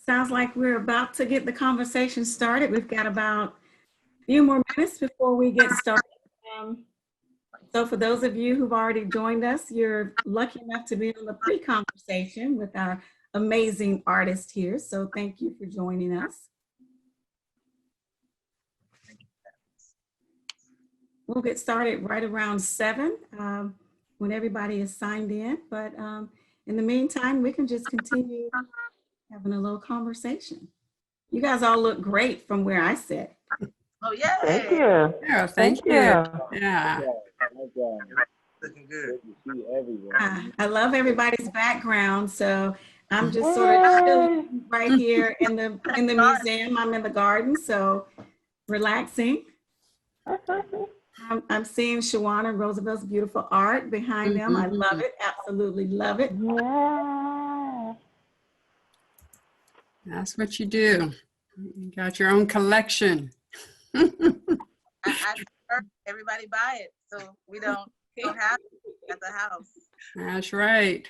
Sounds like we're about to get the conversation started. We've got about a few more minutes before we get started. So for those of you who've already joined us, you're lucky enough to be on the pre-conversation with our amazing artist here. So thank you for joining us. We'll get started right around 7 when everybody is signed in. But in the meantime, we can just continue having a little conversation. You guys all look great from where I sit. Oh, yeah. Thank you. Yeah, thank you. Yeah. Looking good. See everyone. I love everybody's background. So I'm just sort of chilling right here in the museum. I'm in the garden, so relaxing. I'm seeing Shawana Roosevelt's beautiful art behind them. I love it. Absolutely love it. Yeah. That's what you do. You got your own collection. I urge everybody buy it so we don't have it at the house. That's right.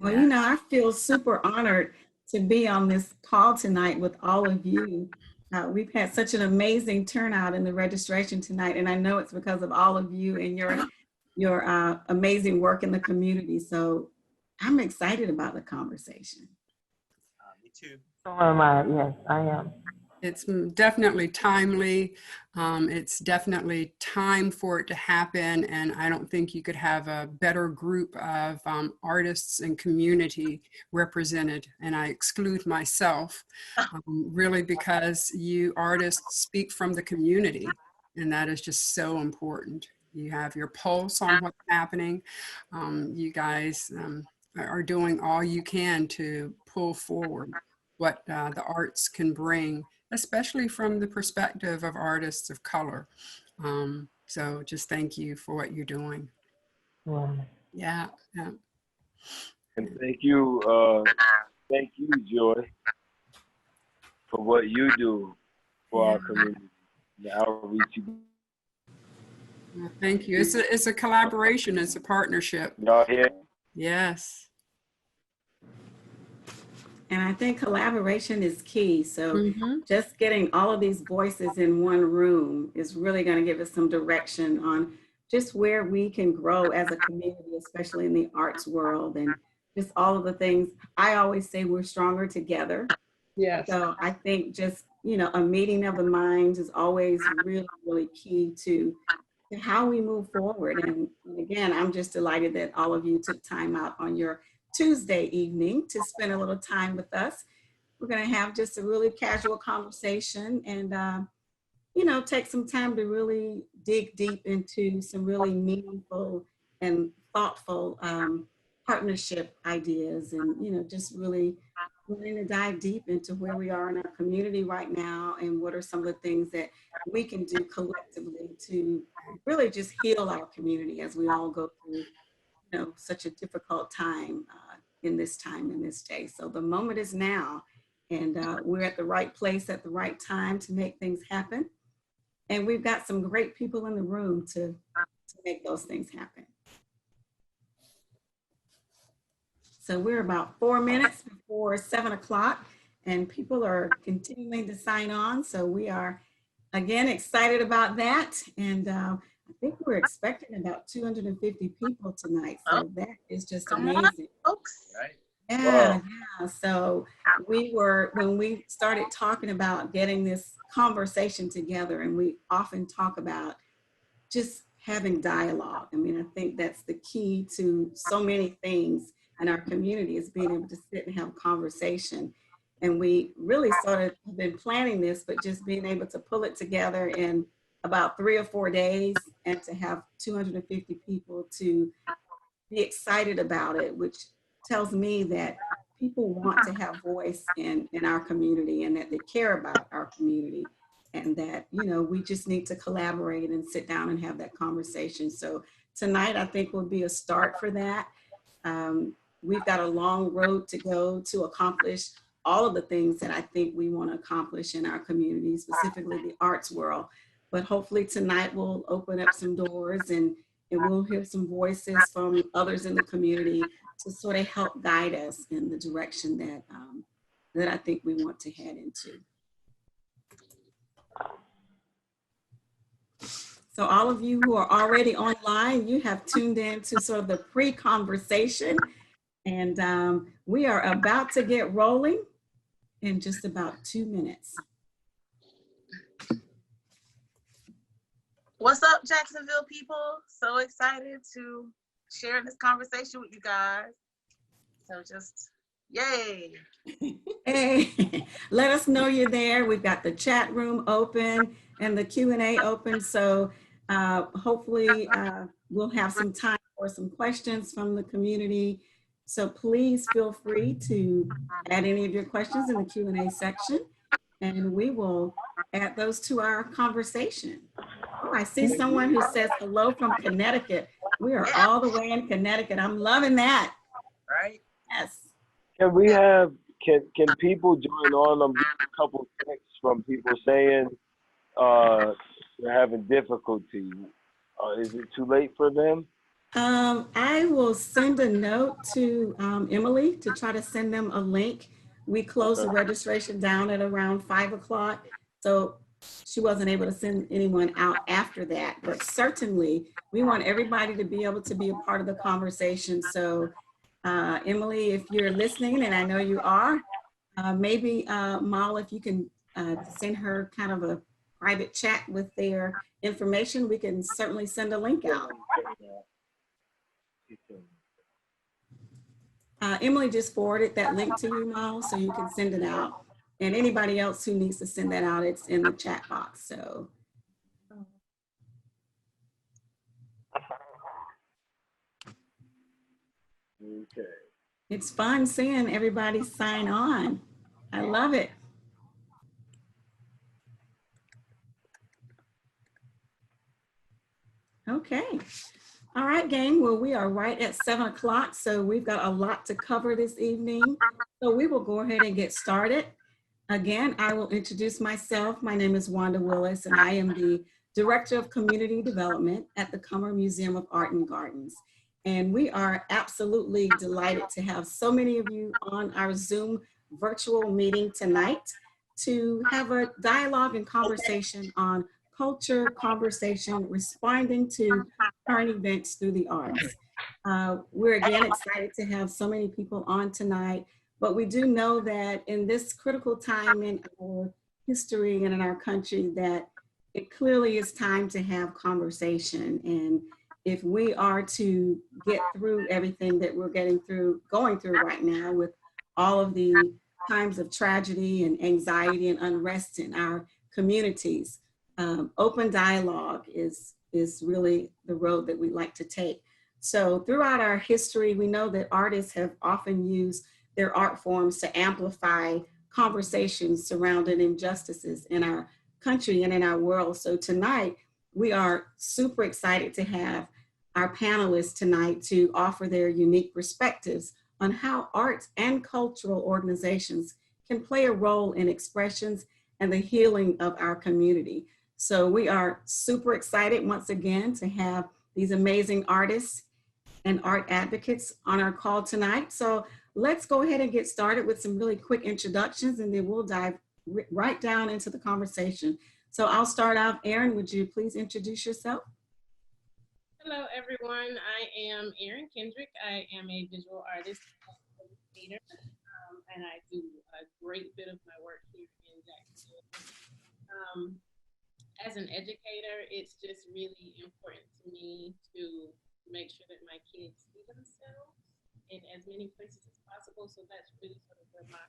Well, you know, I feel super honored to be on this call tonight with all of you. We've had such an amazing turnout in the registration tonight, and I know it's because of all of you and your amazing work in the community. So I'm excited about the conversation. Me too. So am I. Yes, I am. It's definitely timely. It's definitely time for it to happen. And I don't think you could have a better group of artists and community represented. And I exclude myself really because you artists speak from the community. And that is just so important. You have your pulse on what's happening. You guys are doing all you can to pull forward what the arts can bring, especially from the perspective of artists of color. So just thank you for what you're doing. Yeah. And thank you, Joy, for what you do for our community, the outreach. Well, thank you. It's a collaboration. It's a partnership. Y'all here? Yes. And I think collaboration is key. So just getting all of these voices in one room is really going to give us some direction on just where we can grow as a community, especially in the arts world, and just all of the things. I always say we're stronger together. Yes. So I think just, you know, a meeting of the minds is always really, really key to how we move forward. And again, I'm just delighted that all of you took time out on your Tuesday evening to spend a little time with us. We're going to have just a really casual conversation and, you know, take some time to really dig deep into some really meaningful and thoughtful partnership ideas, and, you know, just really wanting to dive deep into where we are in our community right now and what are some of the things that we can do collectively to really just heal our community as we all go through, you know, such a difficult time in this day. So the moment is now, and we're at the right place at the right time to make things happen. And we've got some great people in the room to make those things happen. So we're about 4 minutes before 7 o'clock, and people are continuing to sign on. So we are, again, excited about that. And I think we're expecting about 250 people tonight. So that is just amazing. Folks. Right. Yeah, yeah. So when we started talking about getting this conversation together, and we often talk about just having dialogue. I mean, I think that's the key to so many things in our community, is being able to sit and have conversation. And we really sort of have been planning this, but just being able to pull it together in about 3 or 4 days and to have 250 people to be excited about it, which tells me that people want to have voice in our community, and that they care about our community, and that, you know, we just need to collaborate and sit down and have that conversation. So tonight, I think, will be a start for that. We've got a long road to go to accomplish all of the things that I think we want to accomplish in our community, specifically the arts world. But hopefully tonight will open up some doors, and we'll hear some voices from others in the community to sort of help guide us in the direction that, that I think we want to head into. So all of you who are already online, you have tuned in to sort of the pre-conversation, and we are about to get rolling in just about 2 minutes. What's up, Jacksonville people? So excited to share this conversation with you guys. So just, yay. Hey, let us know you're there. We've got the chat room open and the Q&A open. So hopefully we'll have some time for some questions from the community. So please feel free to add any of your questions in the Q&A section, and we will add those to our conversation. Oh, I see someone who says hello from Connecticut. We are all the way in Connecticut. I'm loving that. Right? Yes. Can we have, can people join on? I'm getting a couple texts from people saying they're having difficulty. Is it too late for them? I will send a note to Emily to try to send them a link. We closed the registration down at around 5 o'clock. So she wasn't able to send anyone out after that, but certainly we want everybody to be able to be a part of the conversation. So Emily, if you're listening, and I know you are, maybe Mal, if you can send her kind of a private chat with their information, we can certainly send a link out. Emily just forwarded that link to you, Mal, so you can send it out. And anybody else who needs to send that out, it's in the chat box. So. Okay. It's fun seeing everybody sign on. I love it. Okay. All right, gang. Well, we are right at 7 o'clock, so we've got a lot to cover this evening. So we will go ahead and get started. Again, I will introduce myself. My name is Wanda Willis, and I am the Director of Community Development at the Cummer Museum of Art and Gardens. And we are absolutely delighted to have so many of you on our Zoom virtual meeting tonight to have a dialogue and conversation on culture, conversation, responding to current events through the arts. We're again excited to have so many people on tonight. But we do know that in this critical time in our history and in our country, that it clearly is time to have conversation. And if we are to get through everything that we're going through right now with all of the times of tragedy and anxiety and unrest in our communities, open dialogue is really the road that we like to take. So throughout our history, we know that artists have often used their art forms to amplify conversations surrounding injustices in our country and in our world. So tonight, we are super excited to have our panelists tonight to offer their unique perspectives on how arts and cultural organizations can play a role in expressions and the healing of our community. So we are super excited once again to have these amazing artists and art advocates on our call tonight. So let's go ahead and get started with some really quick introductions, and then we'll dive right down into the conversation. So I'll start off. Erin, would you please introduce yourself? Hello, everyone. I am Erin Kendrick. I am a visual artist and illustrator, and I do a great bit of my work here in Jacksonville. As an educator, it's just really important to me to make sure that my kids see themselves in as many places as possible. So that's really sort of where my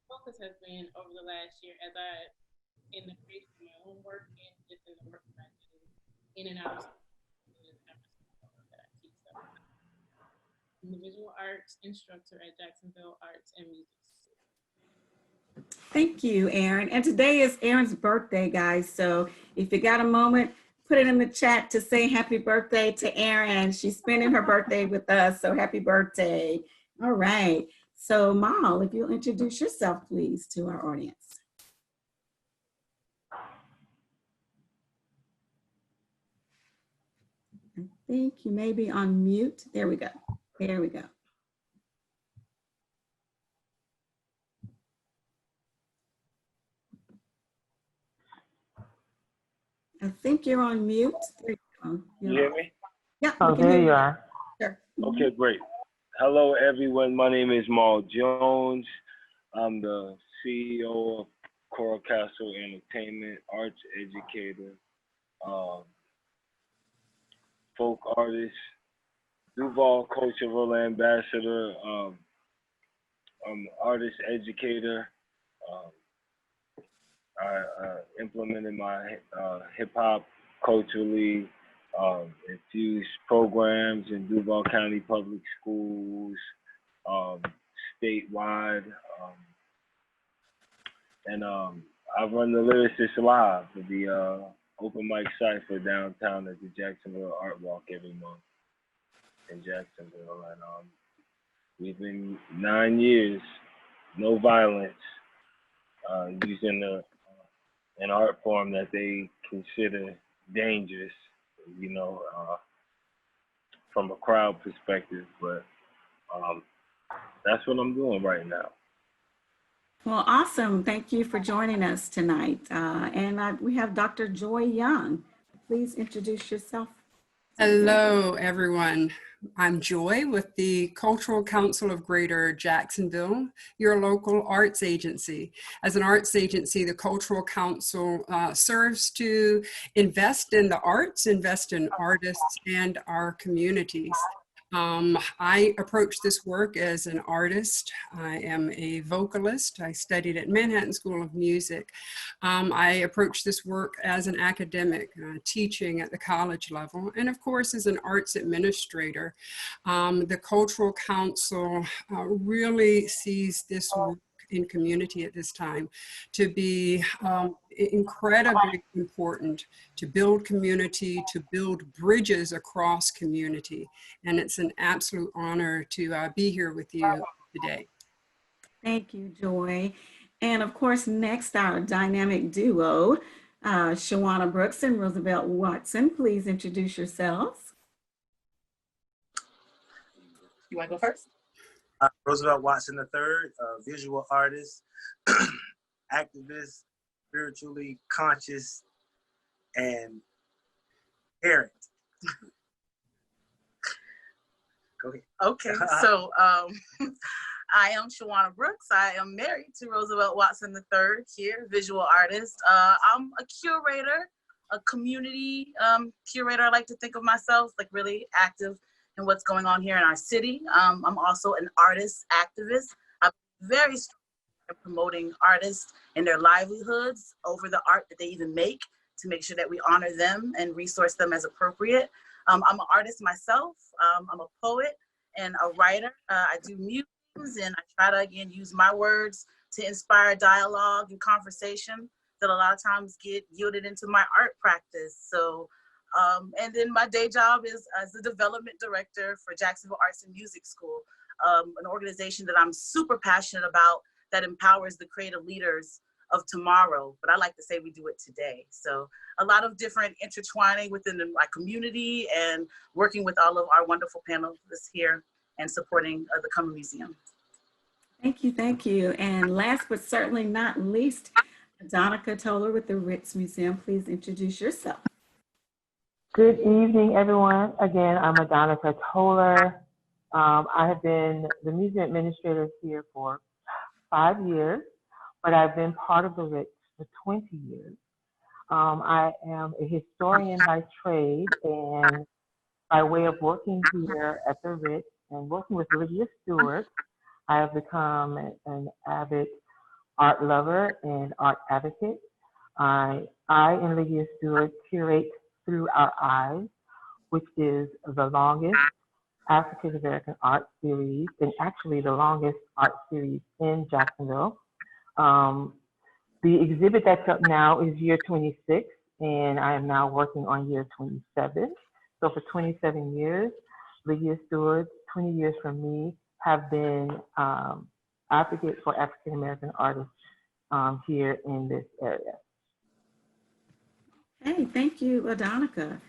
focus has been over the last year as I, in the creation of my own work and just in the work that I do in and out of that I teach. So I'm the visual arts instructor at Jacksonville Arts and Music. Thank you, Erin. And today is Erin's birthday, guys. So if you got a moment, put it in the chat to say happy birthday to Erin. She's spending her birthday with us, so happy birthday. All right. So Mal, if you'll introduce yourself, please, to our audience. I think you may be on mute. There we go. There we go. I think you're on mute. There you go. You hear me? Yeah, Oh, we can there hear you you. are. Sure. Okay, great. Hello, everyone. My name is Maul Jones. I'm the CEO of Coral Castle Entertainment, arts educator, folk artist, Duval cultural ambassador, artist educator. I implemented my hip hop culturally infused programs in Duval County Public Schools, statewide, and I run the Lyricist Live, the open mic cipher downtown at the Jacksonville Art Walk every month in Jacksonville, and we've been 9 years, no violence, using an art form that they consider dangerous, you know, from a crowd perspective. But that's what I'm doing right now. Well, awesome. Thank you for joining us tonight. We have Dr. Joy Young. Please introduce yourself. Hello, everyone. I'm Joy with the Cultural Council of Greater Jacksonville, your local arts agency. As an arts agency, the Cultural Council serves to invest in the arts, invest in artists and our communities. I approach this work as an artist. I am a vocalist. I studied at Manhattan School of Music. I approach this work as an academic, teaching at the college level, and of course as an arts administrator. The Cultural Council really sees this work in community at this time to be incredibly important to build community, to build bridges across community. And it's an absolute honor to be here with you today. Thank you, Joy. And of course, next, our dynamic duo, Shawana Brooks and Roosevelt Watson. Please introduce yourselves. You want to go first? Roosevelt Watson III, visual artist, activist, spiritually conscious, and parent. Go ahead. Okay, so I am Shawana Brooks. I am married to Roosevelt Watson III here, visual artist. I'm a curator, a community curator. I like to think of myself like really active in what's going on here in our city. I'm also an artist activist. I'm very strong in promoting artists and their livelihoods over the art that they even make to make sure that we honor them and resource them as appropriate. I'm an artist myself. I'm a poet and a writer. I do musings and I try to, again, use my words to inspire dialogue and conversation that a lot of times get yielded into my art practice. So, and then my day job is as the development director for Jacksonville Arts and Music School, an organization that I'm super passionate about that empowers the creative leaders of tomorrow. But I like to say we do it today. So a lot of different intertwining within my community and working with all of our wonderful panelists here and supporting the Cummer Museum. Thank you, thank you. And last but certainly not least, Adonnica Toler with the Ritz Museum. Please introduce yourself. Good evening, everyone. Again, I'm Adonnica Toler. I have been the museum administrator here for 5 years, but I've been part of the Ritz for 20 years. I am a historian by trade, and by way of working here at the Ritz and working with Lydia Stewart, I have become an avid art lover and art advocate. I and Lydia Stewart curate Through Our Eyes, which is the longest African American art series, and actually the longest art series in Jacksonville. The exhibit that's up now is year 26, and I am now working on year 27. So for 27 years, Lydia Stewart, 20 years from me, have been advocates for African American artists here in this area. Hey, thank you, Adonnica.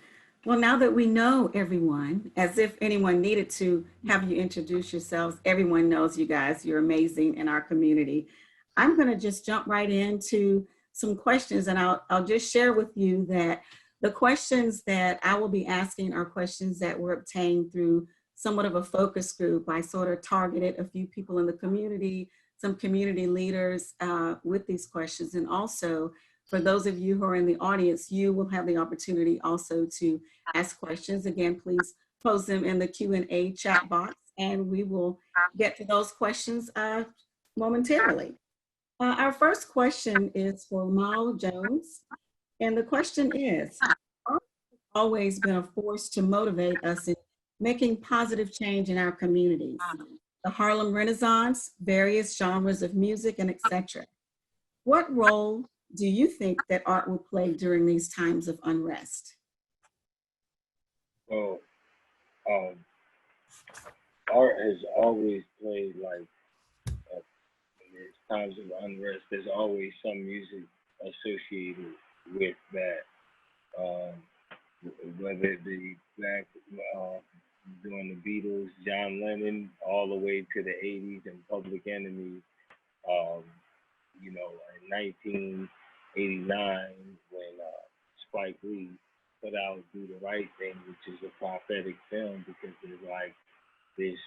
Well, now that we know everyone, as if anyone needed to have you introduce yourselves, everyone knows you guys, you're amazing in our community. I'm going to just jump right into some questions, and I'll just share with you that the questions that I will be asking are questions that were obtained through somewhat of a focus group. I sort of targeted a few people in the community, some community leaders with these questions. And also, for those of you who are in the audience, you will have the opportunity also to ask questions. Again, please post them in the Q&A chat box, and we will get to those questions momentarily. Our first question is for Mal Jones. And the question is, art has always been a force to motivate us in making positive change in our communities. The Harlem Renaissance, various genres of music, and etc. What role do you think that art will play during these times of unrest? Well, art has always played like, in these times of unrest, there's always some music associated with that. Whether it be back during the Beatles, John Lennon, all the way to the 80s and Public Enemy. You know, in 1989, when Spike Lee put out Do the Right Thing, which is a prophetic film because there's like this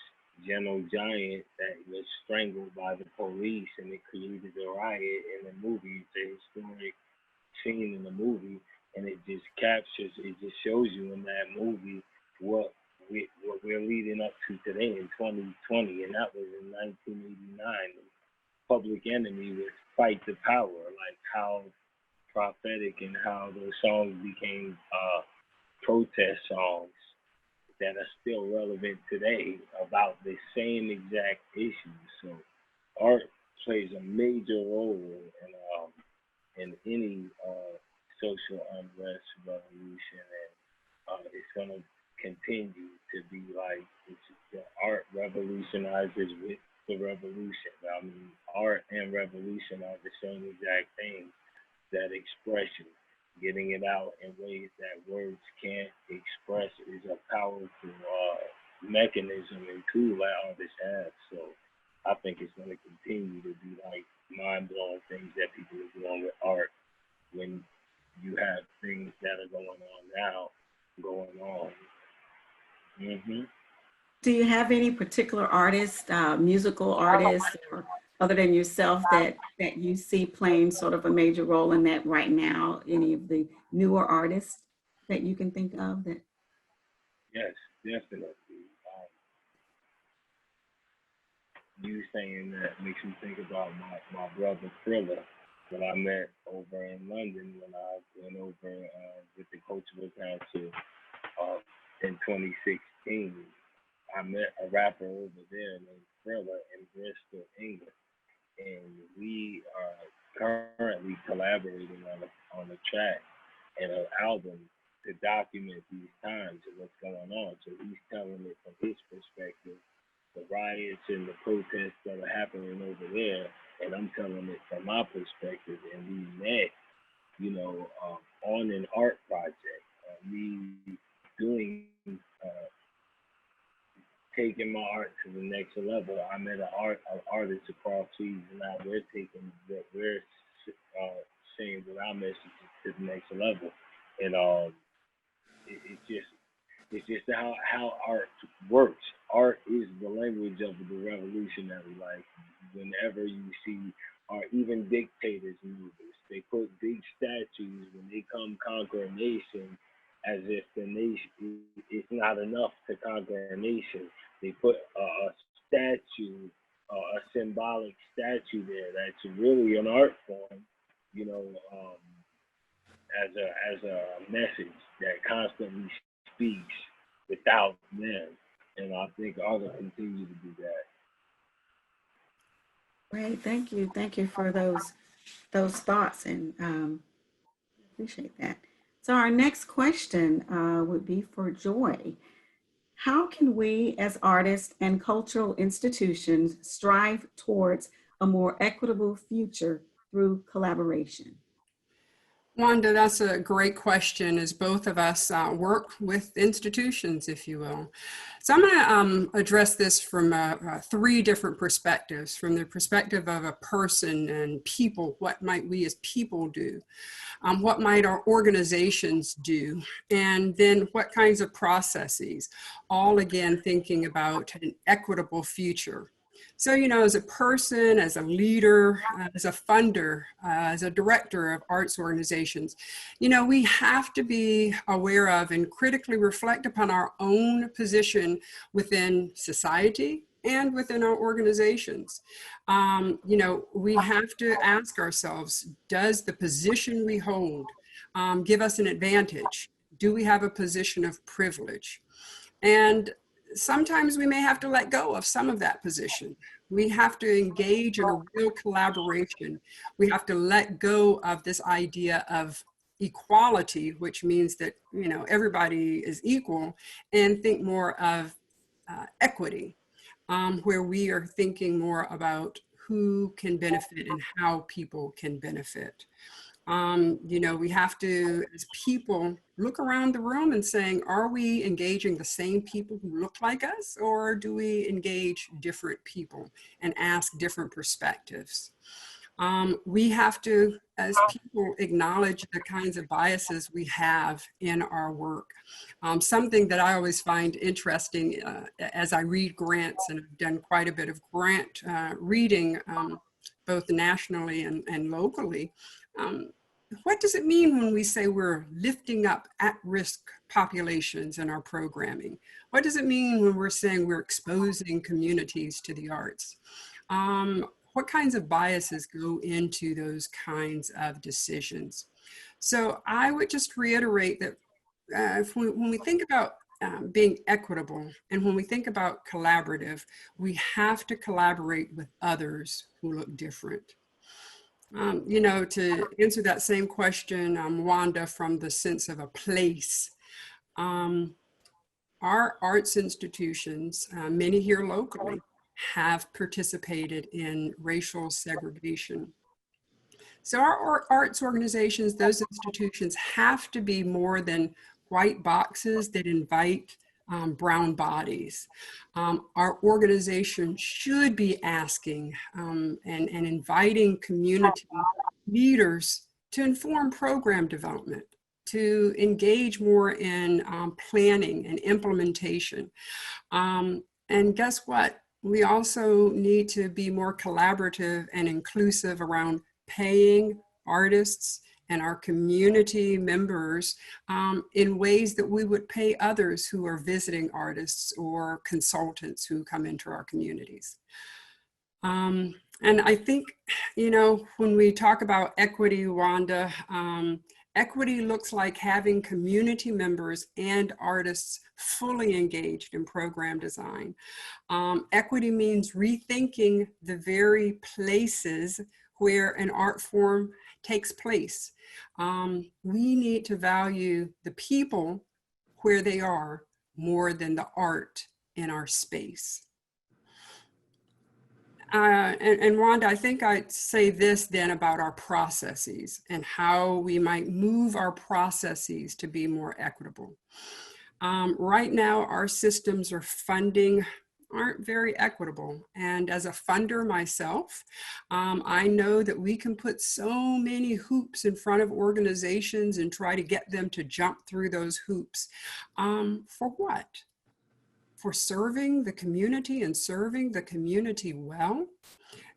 gentle giant that was strangled by the police, and it created a riot in the movie. It's a historic scene in the movie, and it just captures, it just shows you in that movie what we're leading up to today in 2020, and that was in 1989. Public Enemy was Fight the Power, like how prophetic and how those songs became protest songs that are still relevant today about the same exact issues. So art plays a major role in any social unrest revolution, and it's going to continue to be like, the art revolutionizes with the revolution. I mean, art and revolution are the same exact thing. That expression, getting it out in ways that words can't express, is a powerful mechanism and tool that artists have. So I think it's going to continue to be like mind-blowing things that people are doing with art when you have things that are going on now going on. Mm-hmm. Do you have any particular artists, musical artists, or other than yourself, that you see playing sort of a major role in that right now? Any of the newer artists that you can think of? That? Yes, definitely. You saying that makes me think about my brother Thriller, that I met over in London when I went over with the Cultural Council in 2016. I met a rapper over there named Thriller in Bristol, England, and we are currently collaborating on a track and an album to document these times and what's going on. So he's telling it from his perspective, the riots and the protests that are happening over there, and I'm telling it from my perspective. And we met, you know, on an art project. Me doing, taking my art to the next level. I met an artist across seas, and now we're taking what we're saying with our messages to the next level. And it's just how art works. Art is the language of the revolutionary. Like, whenever you see, or even dictators' movies, they put big statues when they come conquer a nation, as if the nation, it's not enough to conquer a nation. They put a statue, a symbolic statue there that's really an art form, you know, as a message that constantly speaks without them. And I think art will continue to do that. Great, thank you. Thank you for those thoughts, and appreciate that. So our next question would be for Joy. How can we as artists and cultural institutions strive towards a more equitable future through collaboration? Wanda, that's a great question, as both of us work with institutions, if you will. So I'm going to address this from three different perspectives. From the perspective of a person and people, what might we as people do? What might our organizations do? And then what kinds of processes? All again, thinking about an equitable future. So, you know, as a person, as a leader, as a funder, as a director of arts organizations, you know, we have to be aware of and critically reflect upon our own position within society and within our organizations. You know, we have to ask ourselves, does the position we hold give us an advantage? Do we have a position of privilege? And sometimes we may have to let go of some of that position. We have to engage in a real collaboration. We have to let go of this idea of equality, which means that, you know, everybody is equal, and think more of equity, where we are thinking more about who can benefit and how people can benefit. You know, we have to, as people, look around the room and saying, are we engaging the same people who look like us, or do we engage different people and ask different perspectives? We have to, as people, acknowledge the kinds of biases we have in our work. Something that I always find interesting as I read grants, and I've done quite a bit of grant reading, both nationally and locally. What does it mean when we say we're lifting up at-risk populations in our programming? What does it mean when we're saying we're exposing communities to the arts? What kinds of biases go into those kinds of decisions? So I would just reiterate that when we think about being equitable, and when we think about collaborative, we have to collaborate with others who look different. You know, to answer that same question, Wanda, from the sense of a place, our arts institutions, many here locally, have participated in racial segregation. So our arts organizations, those institutions, have to be more than white boxes that invite brown bodies. Our organization should be asking and inviting community leaders to inform program development, to engage more in planning and implementation. And guess what? We also need to be more collaborative and inclusive around paying artists and our community members in ways that we would pay others who are visiting artists or consultants who come into our communities. And I think, you know, when we talk about equity, Wanda, equity looks like having community members and artists fully engaged in program design. Equity means rethinking the very places where an art form takes place. We need to value the people where they are more than the art in our space. And Wanda, I think I'd say this then about our processes and how we might move our processes to be more equitable. Right now, our systems or funding aren't very equitable. And as a funder myself, I know that we can put so many hoops in front of organizations and try to get them to jump through those hoops. For what? For serving the community and serving the community well?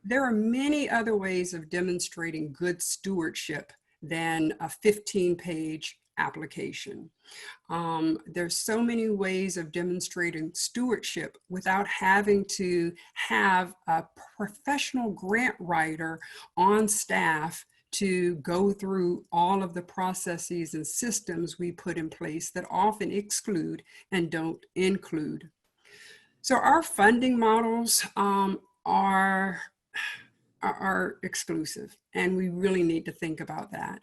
There are many other ways of demonstrating good stewardship than a 15-page application. There's so many ways of demonstrating stewardship without having to have a professional grant writer on staff to go through all of the processes and systems we put in place that often exclude and don't include. So our funding models are are exclusive, and we really need to think about that.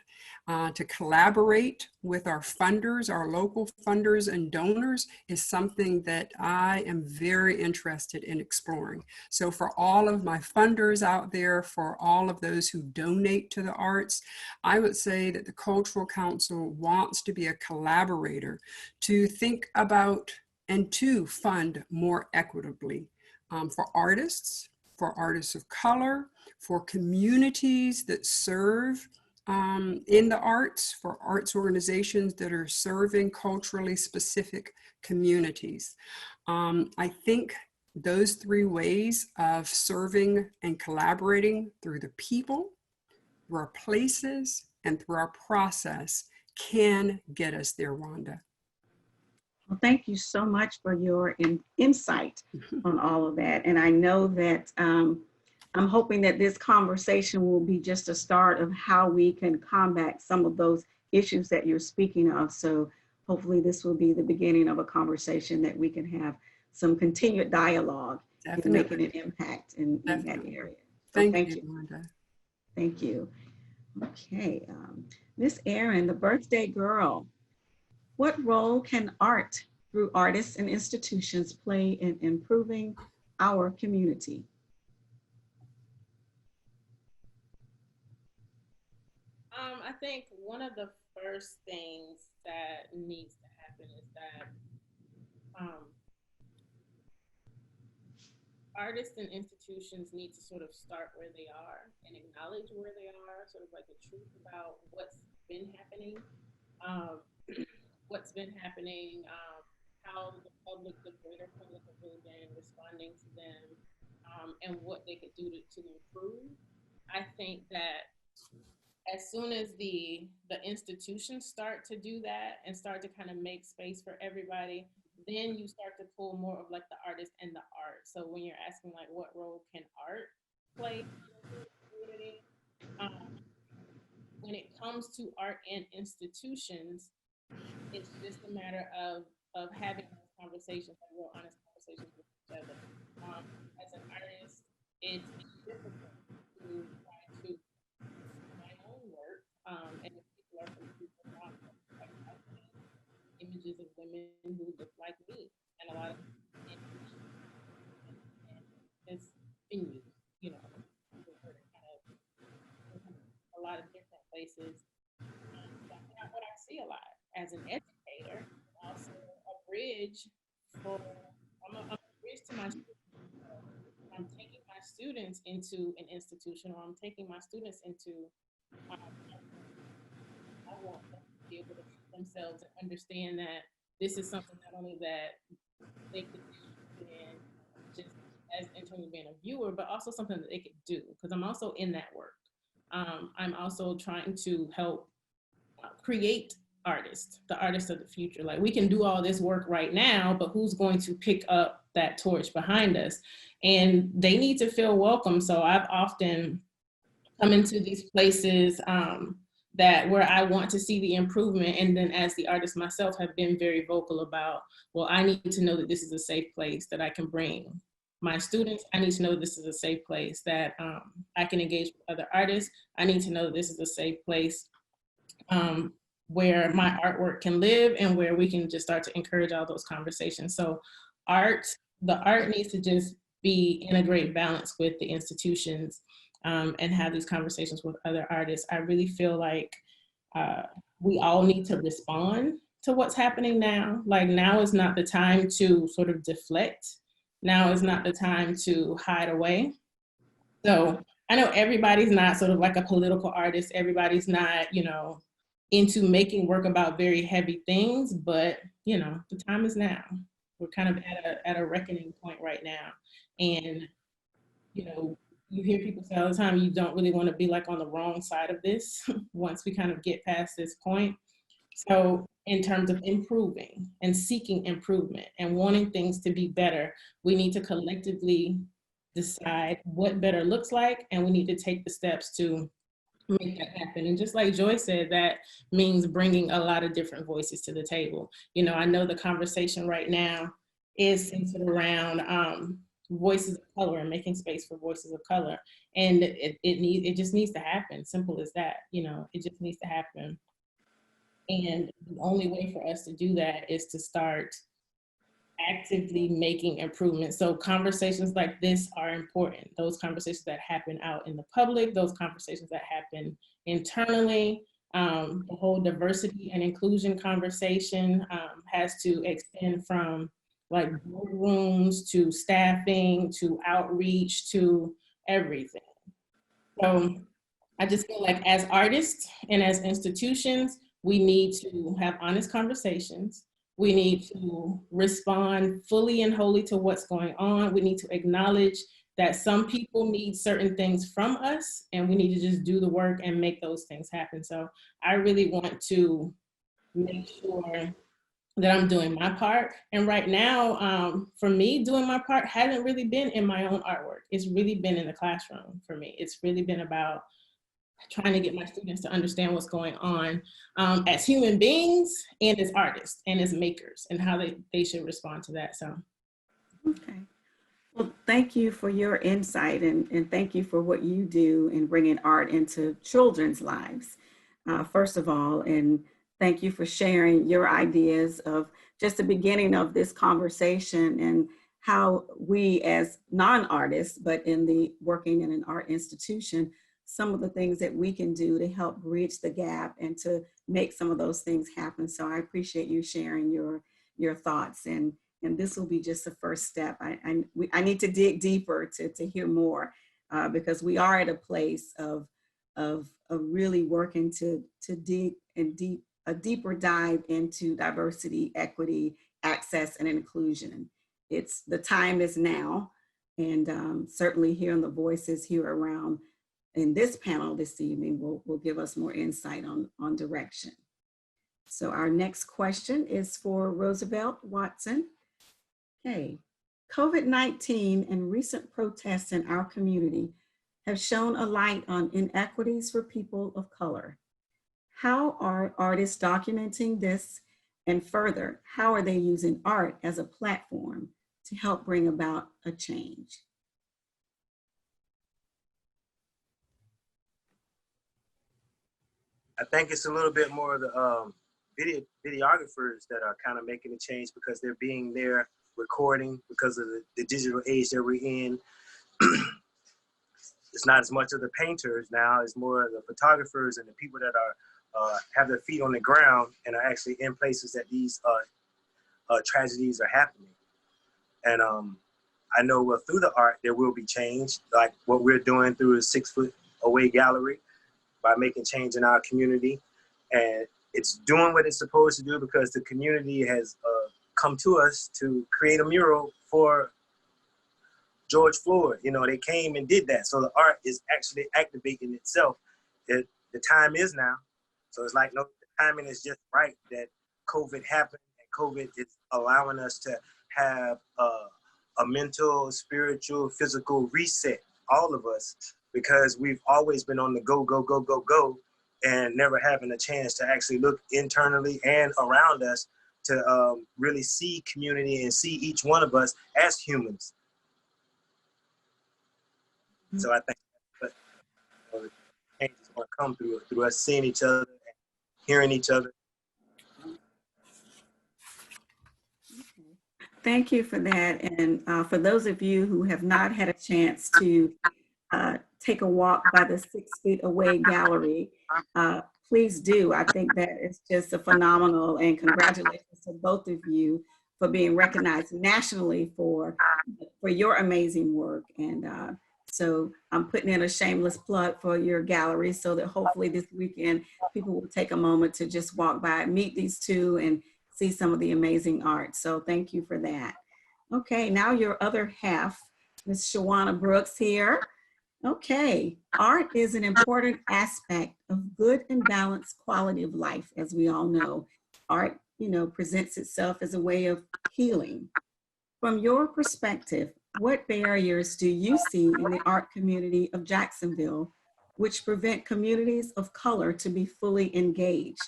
To collaborate with our funders, our local funders and donors, is something that I am very interested in exploring. So for all of my funders out there, for all of those who donate to the arts, I would say that the Cultural Council wants to be a collaborator to think about and to fund more equitably for artists of color, for communities that serve in the arts, for arts organizations that are serving culturally specific communities. I think those three ways of serving and collaborating through the people, through our places, and through our process can get us there, Wanda. Well, thank you so much for your insight on all of that. And I know that I'm hoping that this conversation will be just a start of how we can combat some of those issues that you're speaking of. So hopefully this will be the beginning of a conversation that we can have some continued dialogue in making an impact in that area. So Thank you, Wanda. Thank you. Okay, Miss Erin, the birthday girl. What role can art through artists and institutions play in improving our community? I think one of the first things that needs to happen is that artists and institutions need to sort of start where they are and acknowledge where they are, sort of like the truth about what's been happening. How the public, the greater public, have really been responding to them, and what they could do to improve. I think that as soon as the institutions start to do that and start to kind of make space for everybody, then you start to pull more of like the artist and the art. So when you're asking like what role can art play in the community, when it comes to art and institutions, it's just a matter of having those conversations, like real honest conversations with each other. As an artist, it's difficult to try to do my own work, and if people are confused about like images of women who look like me, and a lot of it's in you know, a lot of different places. That's not what I see a lot as an educator. Also a bridge I'm a bridge to my students. I'm taking my students into an institution, or I'm taking my students into I want them to be able to see themselves and understand that this is something not only that they could do in just as in terms of being a viewer, but also something that they could do, because I'm also in that work. I'm also trying to help create artists, the artists of the future. Like, we can do all this work right now, but who's going to pick up that torch behind us? And they need to feel welcome. So I've often come into these places that where I want to see the improvement. And then as the artist myself, have been very vocal about, well, I need to know that this is a safe place that I can bring my students. I need to know this is a safe place that I can engage with other artists. I need to know that this is a safe place where my artwork can live, and where we can just start to encourage all those conversations. So the art needs to just be in a great balance with the institutions, and have these conversations with other artists. I really feel like we all need to respond to what's happening now. Like, now is not the time to sort of deflect. Now is not the time to hide away. So I know everybody's not sort of like a political artist. Everybody's not, into making work about very heavy things, but the time is now. We're kind of at a reckoning point right now. And, you hear people say all the time, you don't really want to be like on the wrong side of this once we kind of get past this point. So in terms of improving and seeking improvement and wanting things to be better, we need to collectively decide what better looks like, and we need to take the steps to make that happen. And just like Joy said, that means bringing a lot of different voices to the table. I know the conversation right now is centered around voices of color and making space for voices of color. And it just needs to happen. Simple as that. You know, it just needs to happen. And the only way for us to do that is to start actively making improvements. So conversations like this are important. Those conversations that happen out in the public, those conversations that happen internally, the whole diversity and inclusion conversation has to extend from like boardrooms to staffing to outreach to everything. So I just feel like as artists and as institutions, we need to have honest conversations. We need to respond fully and wholly to what's going on. We need to acknowledge that some people need certain things from us, and we need to just do the work and make those things happen. So I really want to make sure that I'm doing my part. And right now, for me, doing my part hasn't really been in my own artwork. It's really been in the classroom for me. It's really been about trying to get my students to understand what's going on as human beings and as artists and as makers and how they should respond to that. So, okay. Well, thank you for your insight and thank you for what you do in bringing art into children's lives, first of all, and thank you for sharing your ideas of just the beginning of this conversation and how we as non-artists, but in the working in an art institution, some of the things that we can do to help bridge the gap and to make some of those things happen. So I appreciate you sharing your thoughts, and this will be just the first step. I need to dig deeper to hear more because we are at a place of really working to dig a deeper dive into diversity, equity, access, and inclusion. The time is now, and certainly hearing the voices here around in this panel this evening will give us more insight on direction. So our next question is for Roosevelt Watson. Okay, COVID-19 and recent protests in our community have shown a light on inequities for people of color. How are artists documenting this? And further, how are they using art as a platform to help bring about a change? I think it's a little bit more of the videographers that are kind of making a change because they're being there recording because of the digital age that we're in. It's not as much of the painters now, it's more of the photographers and the people that are have their feet on the ground and are actually in places that these tragedies are happening. And I know through the art there will be change, like what we're doing through a 6 Foot Away gallery, by making change in our community. And it's doing what it's supposed to do because the community has come to us to create a mural for George Floyd. You know, they came and did that. So the art is actually activating itself. The time is now. So it's like, no, the timing is just right that COVID happened, and COVID is allowing us to have a mental, spiritual, physical reset, all of us, because we've always been on the go, go, go, go, go, and never having a chance to actually look internally and around us to really see community and see each one of us as humans. Mm-hmm. So I think that change is going to come through us seeing each other and hearing each other. Thank you for that. And for those of you who have not had a chance to take a walk by the 6 Feet Away gallery, please do. I think that is just a phenomenal, and congratulations to both of you for being recognized nationally for your amazing work. And so I'm putting in a shameless plug for your gallery so that hopefully this weekend people will take a moment to just walk by, meet these two, and see some of the amazing art. So thank you for that. Okay, now your other half, Ms. Shawana Brooks here. Okay, art is an important aspect of good and balanced quality of life, as we all know. Art, presents itself as a way of healing. From your perspective, what barriers do you see in the art community of Jacksonville which prevent communities of color to be fully engaged?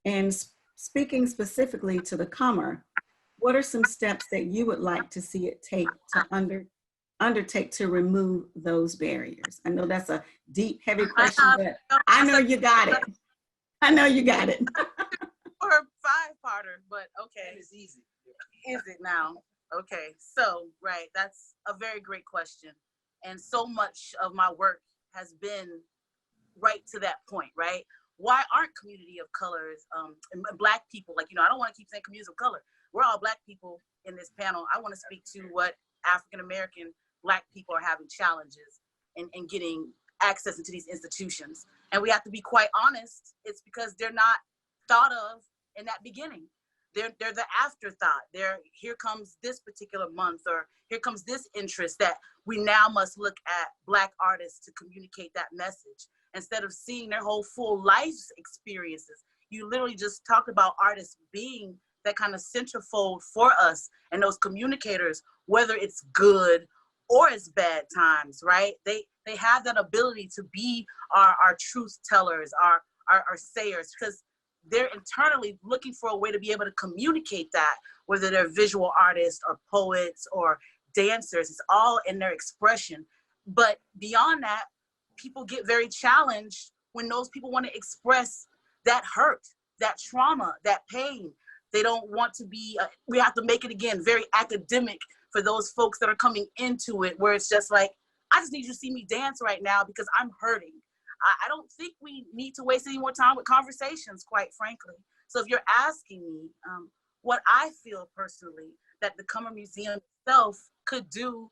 And speaking specifically to the Cummer, what are some steps that you would like to see it take to undertake to remove those barriers? I know that's a deep, heavy question, but I know you got it. I know you got it. Or a five-parter, but okay. It's easy. Is it now? Okay, so, right, that's a very great question. And so much of my work has been right to that point, right? Why aren't community of colors, and Black people, like, I don't want to keep saying communities of color. We're all Black people in this panel. I want to speak to what African-American Black people are having challenges in getting access into these institutions. And we have to be quite honest, it's because they're not thought of in that beginning. They're the afterthought. Here comes this particular month, or here comes this interest that we now must look at Black artists to communicate that message. Instead of seeing their whole full life experiences, you literally just talked about artists being that kind of centerfold for us and those communicators, whether it's good or it's bad times, right? They have that ability to be our truth tellers, our sayers, because they're internally looking for a way to be able to communicate that, whether they're visual artists or poets or dancers. It's all in their expression. But beyond that, people get very challenged when those people want to express that hurt, that trauma, that pain. They don't want to be, we have to make it, again, very academic for those folks that are coming into it, where it's just like, I just need you to see me dance right now because I'm hurting. I don't think we need to waste any more time with conversations, quite frankly. So if you're asking me what I feel personally that the Cummer Museum itself could do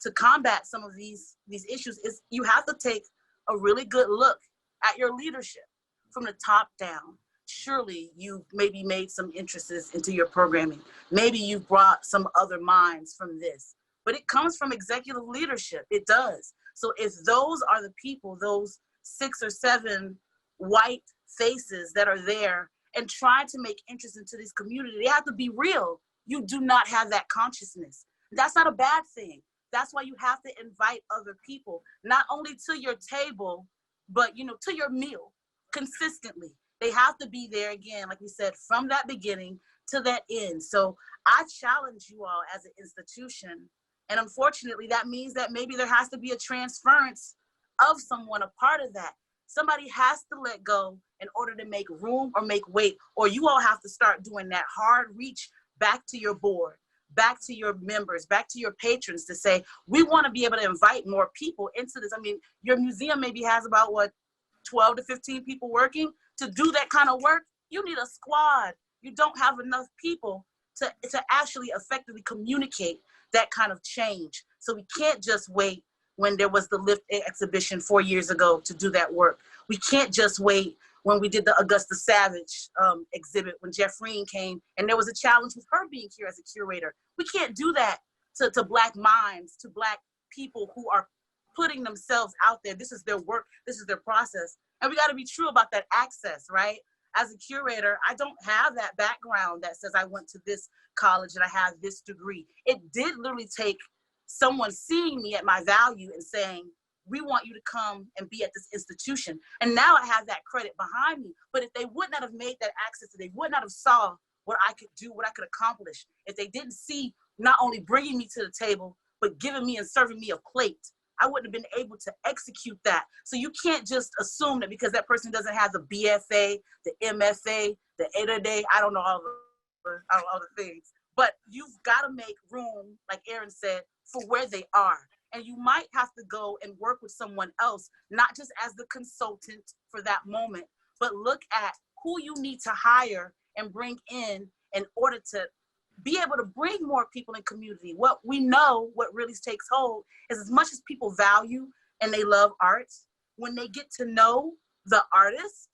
to combat some of these issues is you have to take a really good look at your leadership from the top down. Surely you maybe made some interests into your programming. Maybe you brought some other minds from this, but it comes from executive leadership. It does. So if those are the people, those 6 or 7 white faces that are there and trying to make interest into this community, they have to be real. You do not have that consciousness. That's not a bad thing. That's why you have to invite other people, not only to your table, but to your meal consistently. They have to be there, again, like we said, from that beginning to that end. So I challenge you all as an institution. And unfortunately, that means that maybe there has to be a transference of someone, a part of that. Somebody has to let go in order to make room or make weight, or you all have to start doing that hard reach back to your board, back to your members, back to your patrons to say, we want to be able to invite more people into this. I mean, your museum maybe has about 12 to 15 people working. To do that kind of work, you need a squad. You don't have enough people to actually effectively communicate that kind of change. So we can't just wait when there was the Lift exhibition 4 years ago to do that work. We can't just wait when we did the Augusta Savage exhibit, when Jeffreen came and there was a challenge with her being here as a curator. We can't do that to Black minds, to Black people who are putting themselves out there. This is their work, this is their process. And we gotta be true about that access, right? As a curator, I don't have that background that says I went to this college and I have this degree. It did literally take someone seeing me at my value and saying, we want you to come and be at this institution. And now I have that credit behind me. But if they would not have made that access, if they would not have saw what I could do, what I could accomplish, if they didn't see not only bringing me to the table, but giving me and serving me a plate, I wouldn't have been able to execute that. So you can't just assume that because that person doesn't have the BFA, the MFA, the A-to-day, I don't know all the things, but you've got to make room, like Erin said, for where they are. And you might have to go and work with someone else, not just as the consultant for that moment, but look at who you need to hire and bring in order to be able to bring more people in community. What we know, what really takes hold is as much as people value and they love arts, when they get to know the artist,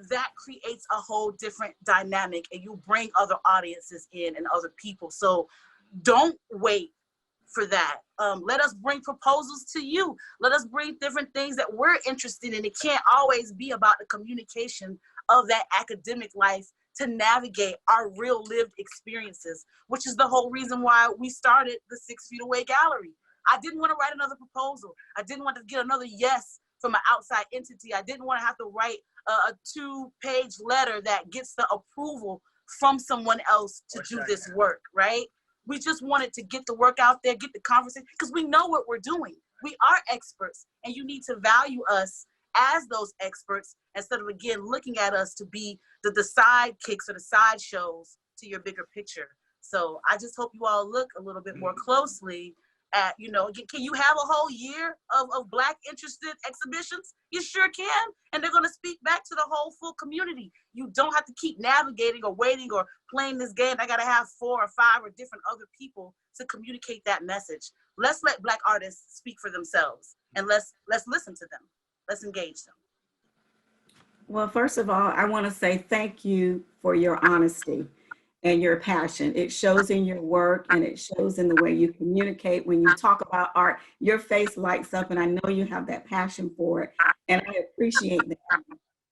that creates a whole different dynamic and you bring other audiences in and other people. So don't wait for that. Let us bring proposals to you. Let us bring different things that we're interested in. It can't always be about the communication of that academic life to navigate our real lived experiences, which is the whole reason why we started the 6 Feet Away Gallery. I didn't want to write another proposal. I didn't want to get another yes from an outside entity. I didn't want to have to write a 2-page letter that gets the approval from someone else to do this work, right? We just wanted to get the work out there, get the conversation, because we know what we're doing. We are experts, and you need to value us as those experts instead of, again, looking at us to be the sidekicks or the sideshows to your bigger picture. So I just hope you all look a little bit more closely at, you know, can you have a whole year of Black interested exhibitions? You sure can. And they're going to speak back to the whole full community. You don't have to keep navigating or waiting or playing this game. I got to have 4 or 5 or different other people to communicate that message. Let's let Black artists speak for themselves, and let's listen to them. Let's engage them. Well, first of all, I want to say thank you for your honesty and your passion. It shows in your work, and it shows in the way you communicate. When you talk about art, your face lights up, and I know you have that passion for it, and I appreciate that.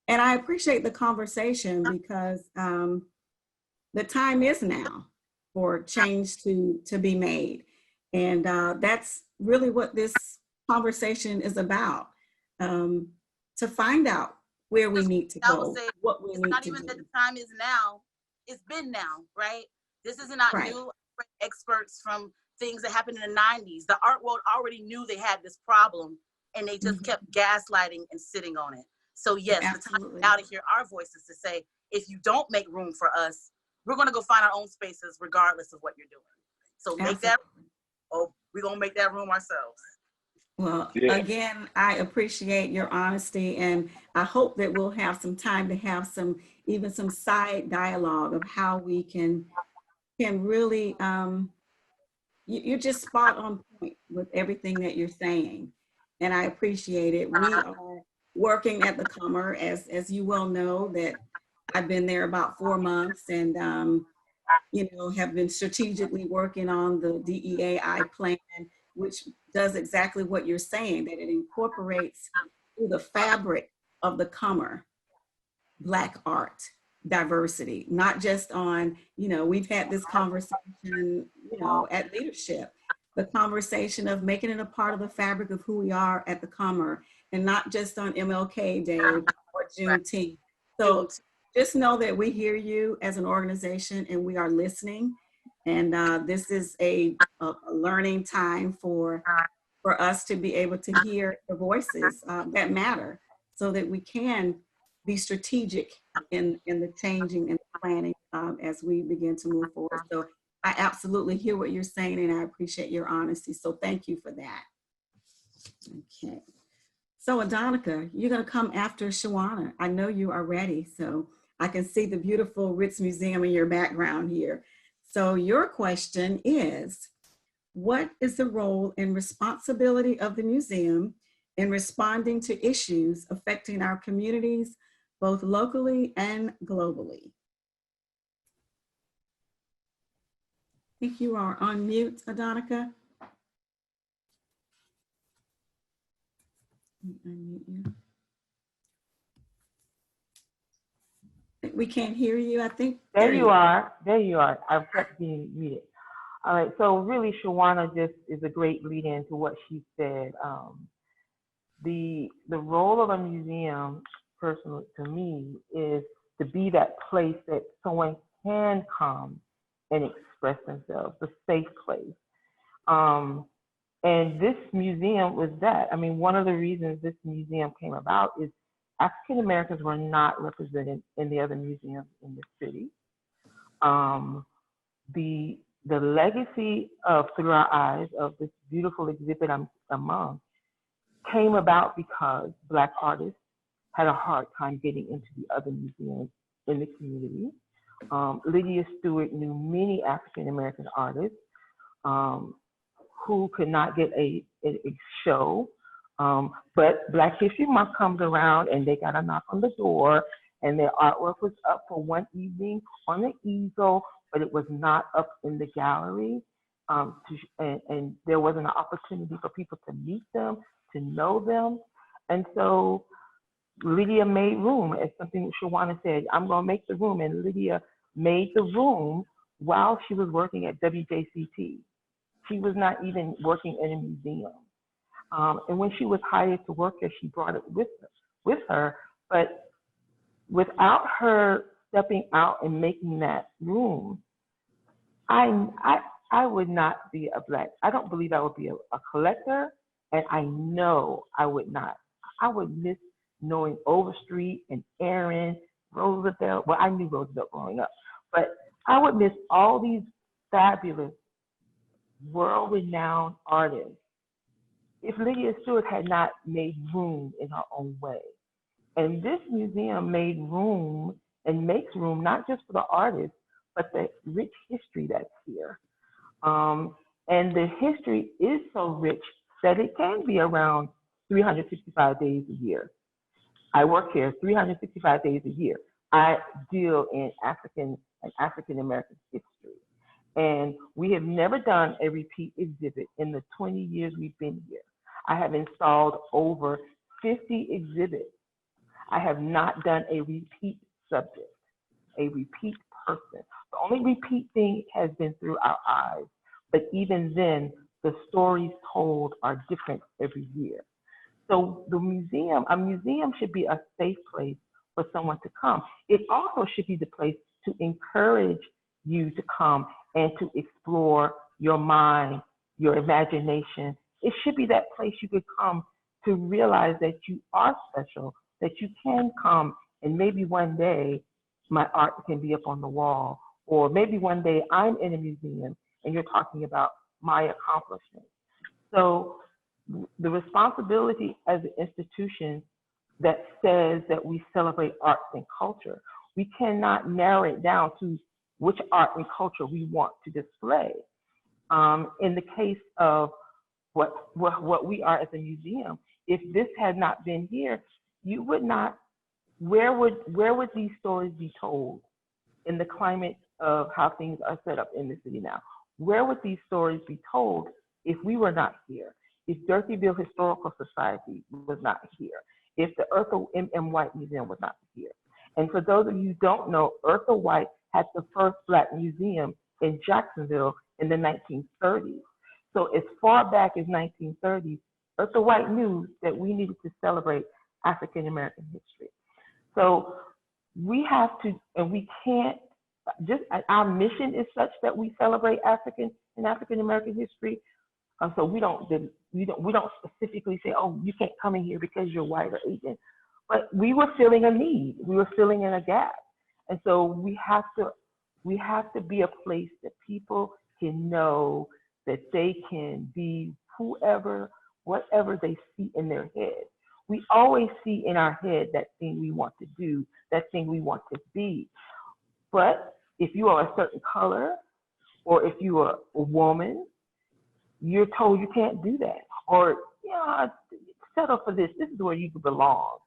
And I appreciate the conversation because the time is now for change to be made. And that's really what this conversation is about, to find out where we need to go, what we need to do. It's not even that the time is now, it's been now, right? This is not Right. new. Experts from things that happened in the 90s. The art world already knew they had this problem, and they just kept gaslighting and sitting on it. So yes, Absolutely. the time out to hear our voices to say, if you don't make room for us, we're going to go find our own spaces regardless of what you're doing. So make that, we're going to make that room ourselves. Well, Yeah. again, I appreciate your honesty, and I hope that we'll have some time to have even some side dialogue of how we can really, you're just spot on point with everything that you're saying. And I appreciate it. We are working at the Cummer, as you well know, that I've been there about 4 months, and you know, have been strategically working on the DEAI plan, which does exactly what you're saying, that it incorporates through the fabric of the Cummer Black art diversity, not just on, you know, we've had this conversation, you know, at leadership, the conversation of making it a part of the fabric of who we are at the Cummer, and not just on MLK Day or Juneteenth. So just know that we hear you as an organization, and we are listening. And this is a learning time for us to be able to hear the voices that matter, so that we can be strategic in the changing and planning as we begin to move forward. So I absolutely hear what you're saying, and I appreciate your honesty. So thank you for that. Okay. So Adonnica, you're going to come after Shawana. I know you are ready. So I can see the beautiful Ritz Museum in your background here. So your question is, what is the role and responsibility of the museum in responding to issues affecting our communities, both locally and globally? I think you are on mute, Adonnica. Unmute you. We can't hear you, I think. There you are. There you are. I've kept being muted. All right. So really, Shawana just is a great lead in to what she said. The role of a museum, personally to me, is to be that place that someone can come and express themselves, a safe place. And this museum was that. I mean, one of the reasons this museum came about is African Americans were not represented in the other museums in the city. The legacy of Through Our Eyes, of this beautiful exhibit I'm among, came about because Black artists had a hard time getting into the other museums in the community. Lydia Stewart knew many African American artists who could not get a show. But Black History Month comes around, and they got a knock on the door, and their artwork was up for one evening on the easel, but it was not up in the gallery. And there wasn't an opportunity for people to meet them, to know them. And so Lydia made room, as something Shawana said, I'm going to make the room. And Lydia made the room while she was working at WJCT. She was not even working in a museum. And when she was hired to work there, she brought it with her. But without her stepping out and making that room, I I would not be I don't believe I would be a collector, and I know I would not. I would miss knowing Overstreet and Erin, Roosevelt. Well, I knew Roosevelt growing up, but I would miss all these fabulous, world-renowned artists if Lydia Stewart had not made room in her own way. And this museum made room and makes room not just for the artists, but the rich history that's here. And the history is so rich that it can be around 365 days a year. I work here 365 days a year. I deal in African and African American history. And we have never done a repeat exhibit in the 20 years we've been here. I have installed over 50 exhibits. I have not done a repeat subject, a repeat person. The only repeat thing has been through our eyes. But even then, the stories told are different every year. So a museum should be a safe place for someone to come. It also should be the place to encourage you to come and to explore your mind, your imagination. It should be that place you could come to realize that you are special, that you can come, and maybe one day my art can be up on the wall, or maybe one day I'm in a museum and you're talking about my accomplishments. So the responsibility as an institution that says that we celebrate arts and culture, we cannot narrow it down to which art and culture we want to display. In the case of what we are as a museum, if this had not been here, you would not, where would these stories be told in the climate of how things are set up in the city now? Where would these stories be told if we were not here? If Dorothyville Historical Society was not here? If the Eartha M. White Museum was not here? And for those of you who don't know, Eartha White had the first Black museum in Jacksonville in the 1930s. So as far back as 1930, Eartha White knew that we needed to celebrate African American history. So we have to, and we can't, just our mission is such that we celebrate African and African American history. So we don't specifically say, oh, you can't come in here because you're white or Asian. But we were filling a need. We were filling in a gap. And so we have to be a place that people can know that they can be whoever, whatever they see in their head. We always see in our head that thing we want to do, that thing we want to be. But if you are a certain color, or if you are a woman, you're told you can't do that. Or, yeah, settle for this. This is where you belong.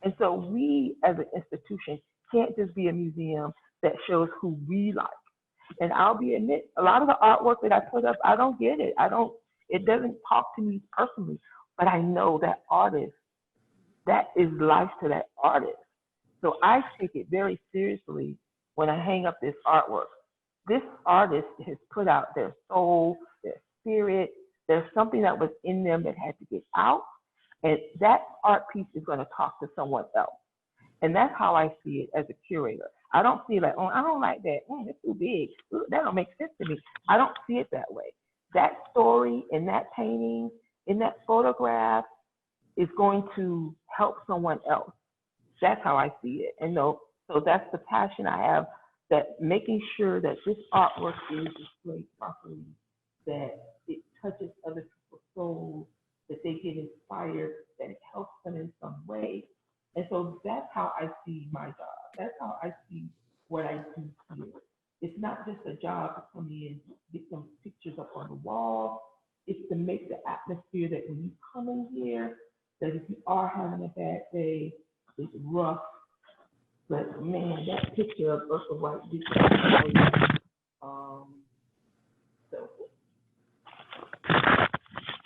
And so we as an institution can't just be a museum that shows who we like. And I'll be admit, a lot of the artwork that I put up, I don't get it. It doesn't talk to me personally, but I know that artist, that is life to that artist. So I take it very seriously when I hang up this artwork. This artist has put out their soul, their spirit. There's something that was in them that had to get out. And that art piece is going to talk to someone else. And that's how I see it as a curator. I don't see it like, oh, I don't like that. It's too big. Ooh, that don't make sense to me. I don't see it that way. That story in that painting, in that photograph is going to help someone else. That's how I see it. And so that's the passion I have, that making sure that this artwork is displayed properly, that it touches other people's souls, that they get inspired, that it helps them in some way. And so that's how I see my job. That's how I see what I do here. It's not just a job to come in, get some pictures up on the wall. It's to make the atmosphere that when you come in here, that if you are having a bad day, it's rough. But man, that picture of Eartha White did something for you.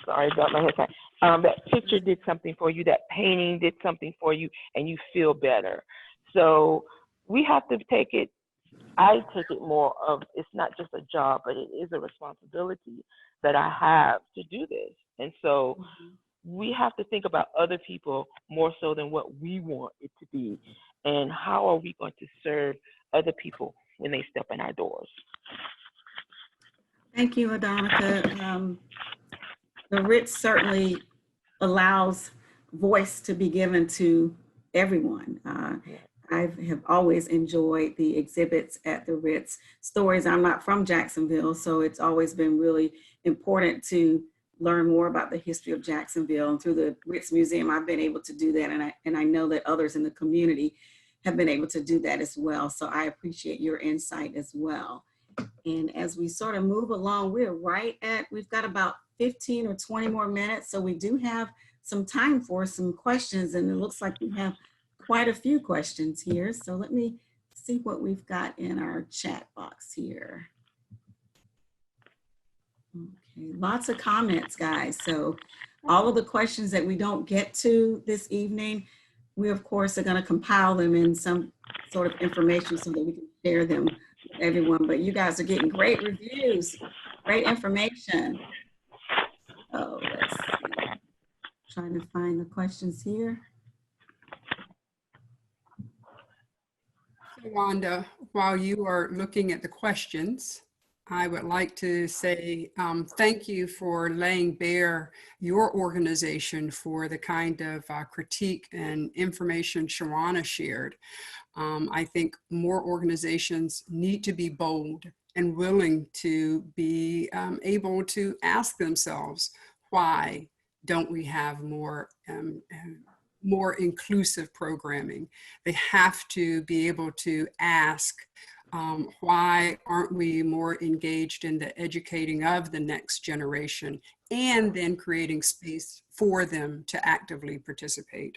Sorry about my headset. That picture did something for you, that painting did something for you, and you feel better. So we have to take it, I take it more of, it's not just a job, but it is a responsibility that I have to do this. And so we have to think about other people more so than what we want it to be. And how are we going to serve other people when they step in our doors? Thank you, Adonnica. The Ritz certainly allows voice to be given to everyone. I have always enjoyed the exhibits at the Ritz. Stories, I'm not from Jacksonville, so it's always been really important to learn more about the history of Jacksonville. And through the Ritz Museum, I've been able to do that. And I know that others in the community have been able to do that as well. So I appreciate your insight as well. And as we sort of move along, we've got about 15 or 20 more minutes. So we do have some time for some questions, and it looks like we have quite a few questions here. So let me see what we've got in our chat box here. Okay, lots of comments, guys. So all of the questions that we don't get to this evening, we of course are going to compile them in some sort of information so that we can share them with everyone. But you guys are getting great reviews, great information. Oh, let's see. Trying to find the questions here. Wanda, while you are looking at the questions, I would like to say thank you for laying bare your organization for the kind of critique and information Shawana shared. I think more organizations need to be bold and willing to be able to ask themselves, why don't we have more inclusive programming? They have to be able to ask, why aren't we more engaged in the educating of the next generation, and then creating space for them to actively participate.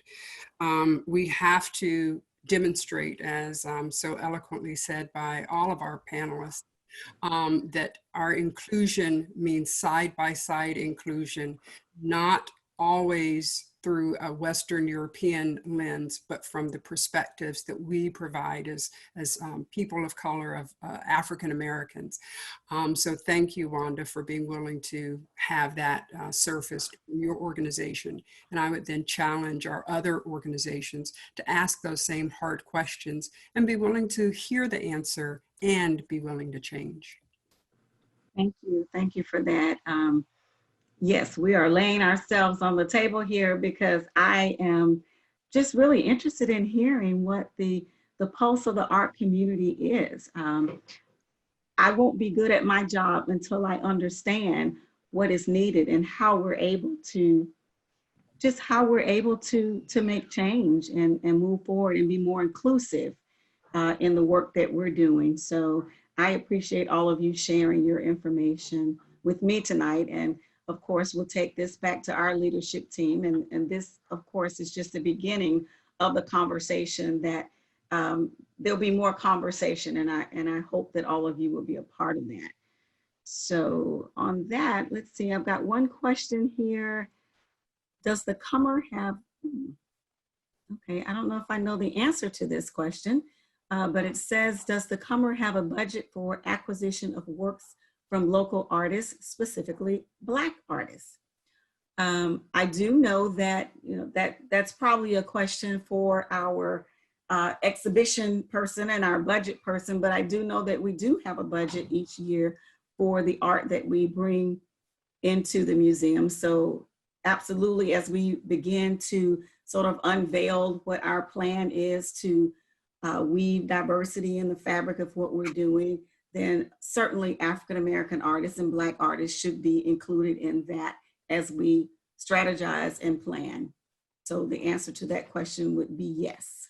We have to demonstrate, as so eloquently said by all of our panelists, that our inclusion means side-by-side inclusion, not always through a Western European lens, but from the perspectives that we provide as people of color, of African Americans. So thank you, Wanda, for being willing to have that surfaced in your organization. And I would then challenge our other organizations to ask those same hard questions and be willing to hear the answer and be willing to change. Thank you. Thank you for that. Yes, we are laying ourselves on the table here because I am just really interested in hearing what the pulse of the art community is. I won't be good at my job until I understand what is needed and how we're able to make change and move forward and be more inclusive in the work that we're doing. So I appreciate all of you sharing your information with me tonight. And of course, we'll take this back to our leadership team. And this, of course, is just the beginning of the conversation that there'll be more conversation. And I hope that all of you will be a part of that. So on that, let's see, I've got one question here. Does the Cummer have, okay, I don't know if I know the answer to this question, but it says, does the Cummer have a budget for acquisition of works from local artists, specifically Black artists? I do know that, that's probably a question for our exhibition person and our budget person, but I do know that we do have a budget each year for the art that we bring into the museum. So absolutely, as we begin to sort of unveil what our plan is to weave diversity in the fabric of what we're doing, then certainly African-American artists and Black artists should be included in that as we strategize and plan. So the answer to that question would be yes.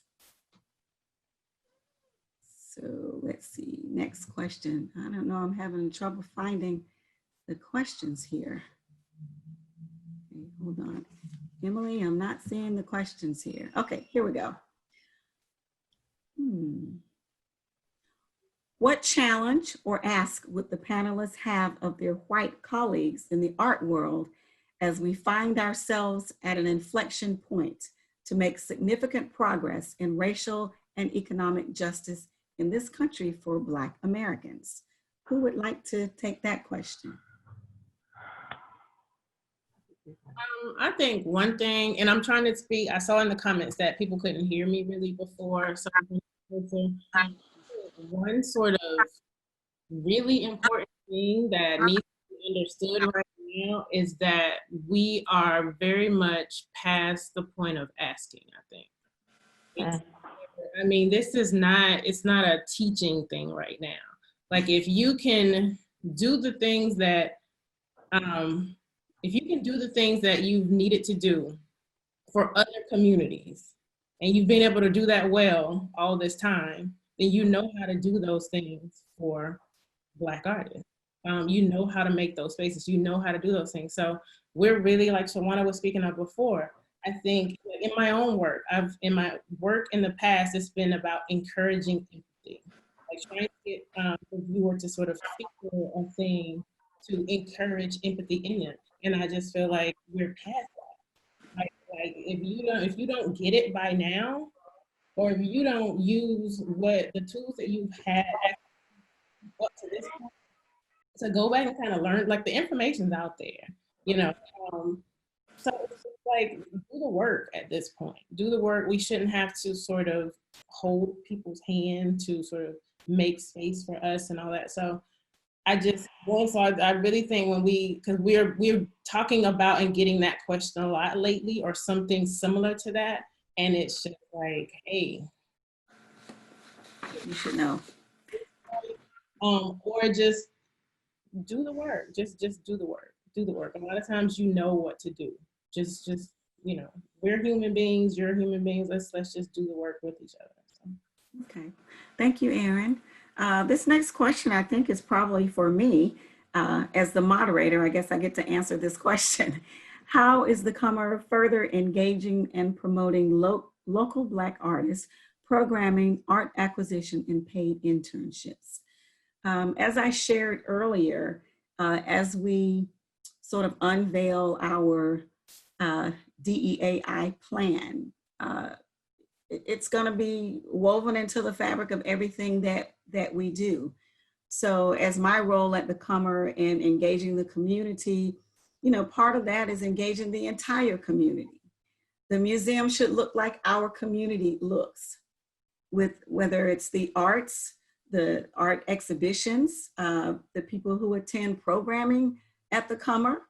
So let's see, next question. I don't know, I'm having trouble finding the questions here. Okay, hold on. Emily, I'm not seeing the questions here. Okay, here we go. What challenge or ask would the panelists have of their white colleagues in the art world as we find ourselves at an inflection point to make significant progress in racial and economic justice in this country for Black Americans? Who would like to take that question? I think one thing, and I'm trying to speak, I saw in the comments that people couldn't hear me really before. So one sort of really important thing that needs to be understood right now is that we are very much past the point of asking, I think. I mean, this is not, it's not a teaching thing right now. Like if you can do the things that, if you can do the things that you've needed to do for other communities, and you've been able to do that well all this time, then you know how to do those things for Black artists. You know how to make those spaces, you know how to do those things. So we're really, like Shawana was speaking of before, I think in my own work, in my work in the past, it's been about encouraging empathy. Like trying to get the viewer to sort of figure a thing to encourage empathy in them. And I just feel like we're past that. Like if you don't get it by now, or if you don't use what the tools that you've had up to this point to go back and kind of learn, like the information's out there, you know. So it's just like, do the work at this point. Do the work. We shouldn't have to sort of hold people's hand to sort of make space for us and all that. So I really think when because we're talking about and getting that question a lot lately, or something similar to that, and it's just like, hey, You should know. or just do the work. Just do the work. Do the work. A lot of times you know what to do. Just you know, we're human beings. You're human beings. Let's just do the work with each other. So. Okay, thank you, Erin. This next question I think is probably for me as the moderator. I guess I get to answer this question. How is the Cummer further engaging and promoting local Black artists, programming, art acquisition, and paid internships? As I shared earlier, as we sort of unveil our DEAI plan, it's going to be woven into the fabric of everything that we do. So as my role at the Cummer in engaging the community, you know, part of that is engaging the entire community. The museum should look like our community looks, with whether it's the arts, the art exhibitions, the people who attend programming at the Cummer,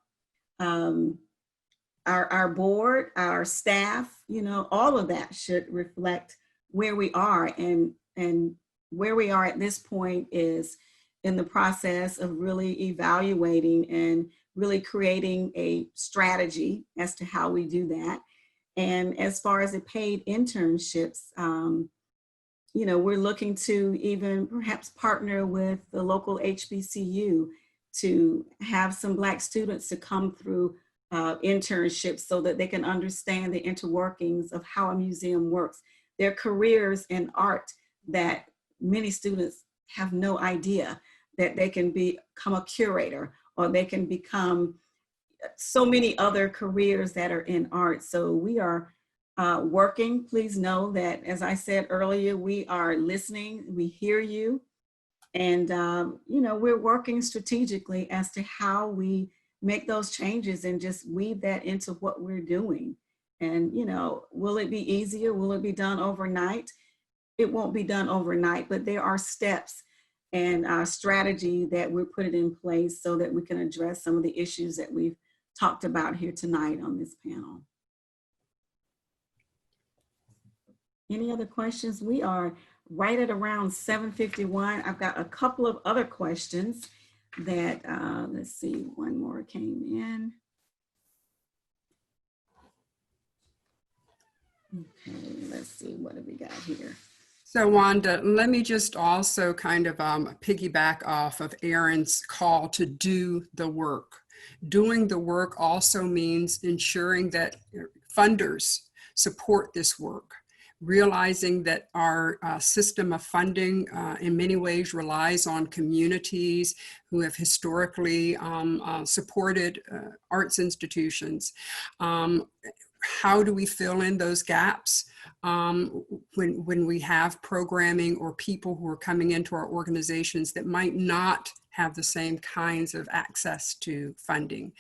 our board, our staff, you know, all of that should reflect where we are. And where we are at this point is in the process of really evaluating and really creating a strategy as to how we do that. And as far as the paid internships, you know, we're looking to even perhaps partner with the local HBCU to have some Black students to come through internships so that they can understand the interworkings of how a museum works. There are careers in art that many students have no idea that they can become a curator, or they can become so many other careers that are in art. So we are working. Please know that, as I said earlier, we are listening, we hear you, and you know, we're working strategically as to how we make those changes and just weave that into what we're doing. And you know, will it be easier? Will it be done overnight? It won't be done overnight, but there are steps and strategy that we're putting in place so that we can address some of the issues that we've talked about here tonight on this panel. Any other questions? We are right at around 7:51. I've got a couple of other questions that, let's see, one more came in. Okay, let's see, what have we got here? So Wanda, let me just also kind of piggyback off of Erin's call to do the work. Doing the work also means ensuring that funders support this work, realizing that our system of funding in many ways relies on communities who have historically supported arts institutions. How do we fill in those gaps when we have programming or people who are coming into our organizations that might not have the same kinds of access to funding?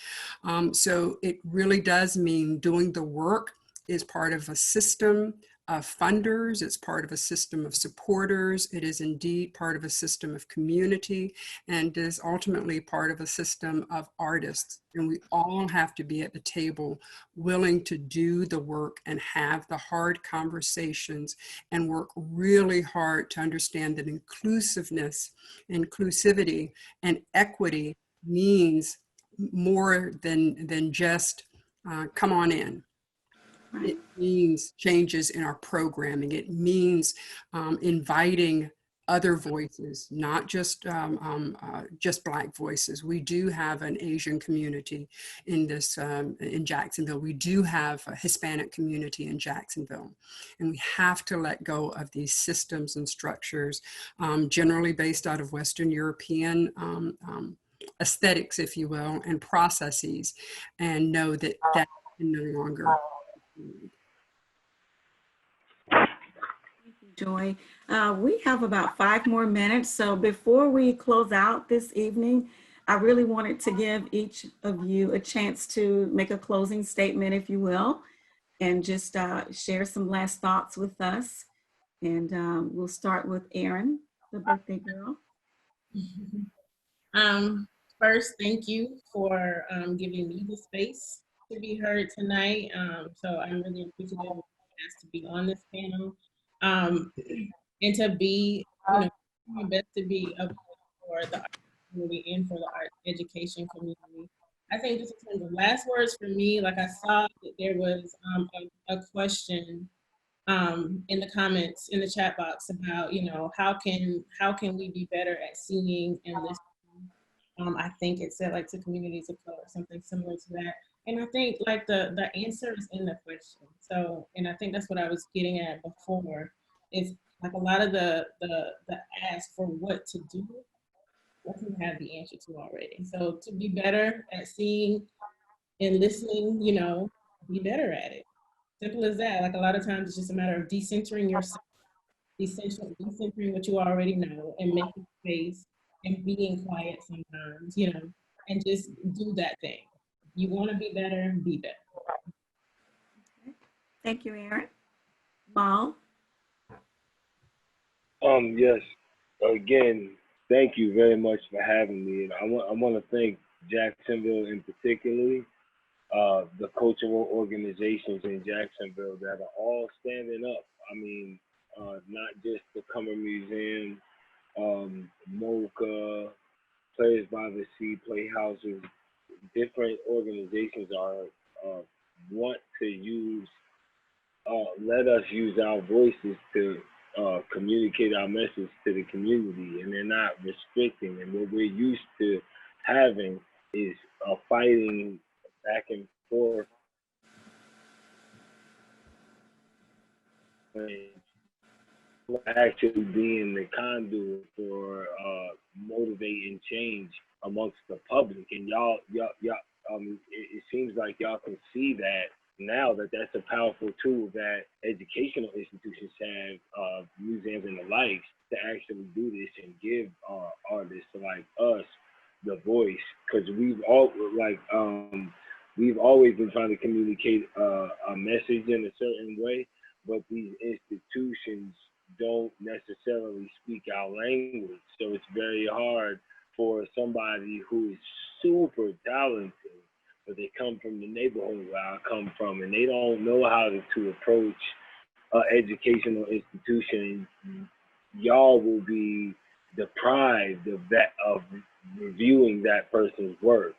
So it really does mean doing the work is part of a system of funders, it's part of a system of supporters, it is indeed part of a system of community, and is ultimately part of a system of artists. And we all have to be at the table willing to do the work and have the hard conversations and work really hard to understand that inclusivity and equity means more than just come on in. It means changes in our programming. It means inviting other voices, not just Black voices. We do have an Asian community in in Jacksonville. We do have a Hispanic community in Jacksonville. And we have to let go of these systems and structures, generally based out of Western European aesthetics, if you will, and processes, and know that that can no longer. Joy. We have about 5 more minutes. So before we close out this evening, I really wanted to give each of you a chance to make a closing statement, if you will, and just share some last thoughts with us. And we'll start with Erin, the birthday girl. First, thank you for giving me the space to be heard tonight. So I'm really appreciative of asked to be on this panel, and to be, my best to be up for the art community and for the art education community. I think just in terms of last words for me, like I saw that there was a question in the comments in the chat box about, how can we be better at seeing and listening. I think it said like to communities of color, something similar to that. And I think like the answer is in the question. So, and I think that's what I was getting at before, is like a lot of the ask for what to do, doesn't have the answer to already. So to be better at seeing and listening, be better at it. Simple as that. Like a lot of times it's just a matter of decentering yourself, decentering what you already know and making space and being quiet sometimes, and just do that thing. You want to be better, be better. Thank you, Erin. Mal? Yes. Again, thank you very much for having me. And I want to thank Jacksonville in particularly, the cultural organizations in Jacksonville that are all standing up. I mean, not just the Cummer Museum, MOCA, Players by the Sea, Playhouses, different organizations are want to use, let us use our voices to communicate our message to the community, and they're not restricting. And what we're used to having is fighting back and forth. Actually being the conduit for motivating change amongst the public, and y'all, it seems like y'all can see that now, that that's a powerful tool that educational institutions have, museums and the likes, to actually do this and give artists like us the voice, because we've always been trying to communicate a message in a certain way, but these institutions don't necessarily speak our language. So it's very hard for somebody who is super talented, but they come from the neighborhood where I come from, and they don't know how to approach an educational institution. Y'all will be deprived of that, of reviewing that person's work,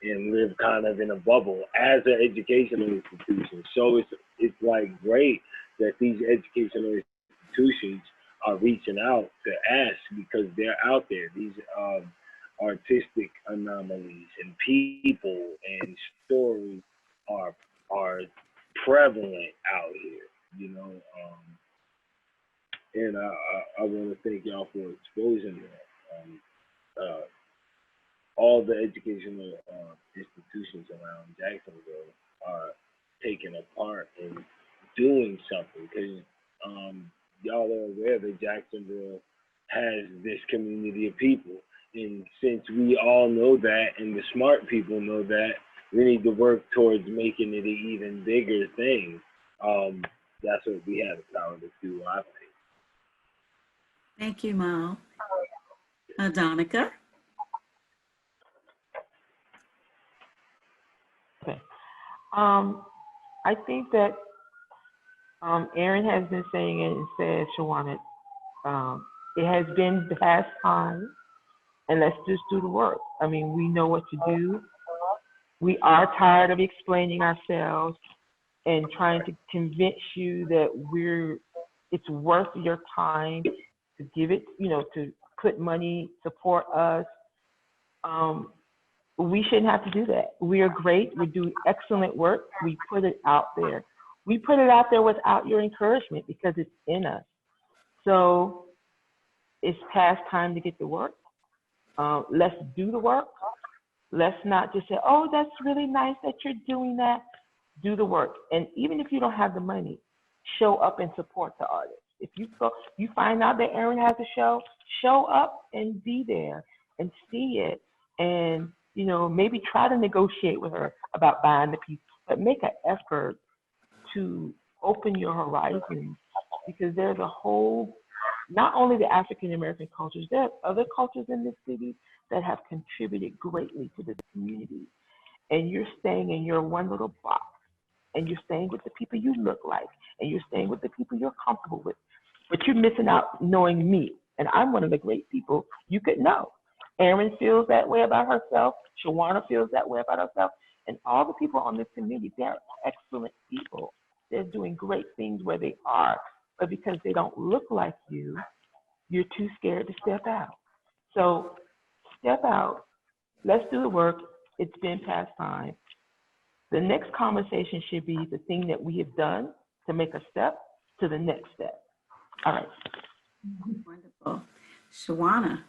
and live kind of in a bubble as an educational institution. So it's like great that these educational institutions are reaching out to ask, because they're out there. These artistic anomalies and people and stories are prevalent out here, and I want to thank y'all for exposing that. All the educational institutions around Jacksonville are taking a part in doing something, because y'all are aware that Jacksonville has this community of people. And since we all know that, and the smart people know that, we need to work towards making it an even bigger thing. that's what we have the power to do, I think. Thank you, Mal. Adonnica? Okay. I think that Erin has been saying it and said, Shawana, it has been the past time, and let's just do the work. I mean, we know what to do. We are tired of explaining ourselves and trying to convince you that it's worth your time to give it, to put money, support us. We shouldn't have to do that. We are great. We do excellent work. We put it out there. We put it out there without your encouragement because it's in us. So it's past time to get to work. Let's do the work. Let's not just say, oh, that's really nice that you're doing that. Do the work. And even if you don't have the money, show up and support the artist. If you find out that Erin has a show up and be there and see it. And, maybe try to negotiate with her about buying the piece, but make an effort to open your horizons, because there's a whole, not only the African American cultures, there are other cultures in this city that have contributed greatly to the community. And you're staying in your one little box, and you're staying with the people you look like, and you're staying with the people you're comfortable with, but you're missing out knowing me. And I'm one of the great people you could know. Erin feels that way about herself. Shawana feels that way about herself. And all the people on this community, they're excellent people. They're doing great things where they are. But because they don't look like you, you're too scared to step out. So step out. Let's do the work. It's been past time. The next conversation should be the thing that we have done to make a step to the next step. All right. Wonderful. Shawana?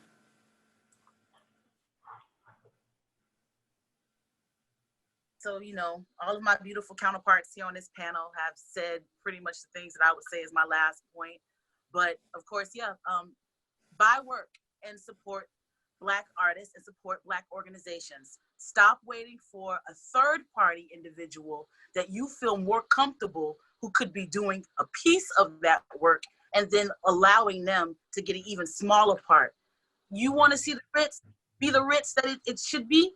So, all of my beautiful counterparts here on this panel have said pretty much the things that I would say is my last point. But of course, buy work and support Black artists and support Black organizations. Stop waiting for a third-party individual that you feel more comfortable who could be doing a piece of that work and then allowing them to get an even smaller part. You want to see the Ritz be the Ritz that it should be?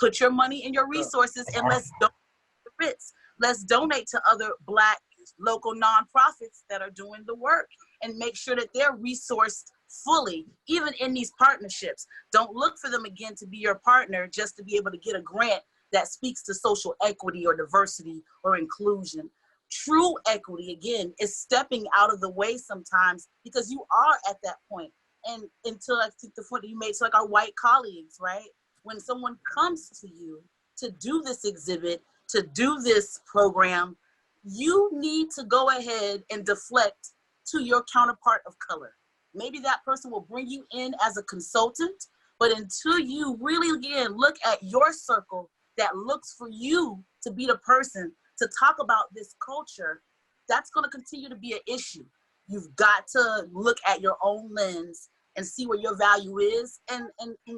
Put your money and your resources and let's donate to the Ritz. Let's donate to other Black local nonprofits that are doing the work and make sure that they're resourced fully, even in these partnerships. Don't look for them again to be your partner just to be able to get a grant that speaks to social equity or diversity or inclusion. True equity, again, is stepping out of the way sometimes because you are at that point. And until I think the point that you made, so like our white colleagues, right? When someone comes to you to do this exhibit, to do this program, you need to go ahead and deflect to your counterpart of color. Maybe that person will bring you in as a consultant, but until you really, again, look at your circle that looks for you to be the person to talk about this culture, that's going to continue to be an issue. You've got to look at your own lens and see where your value is and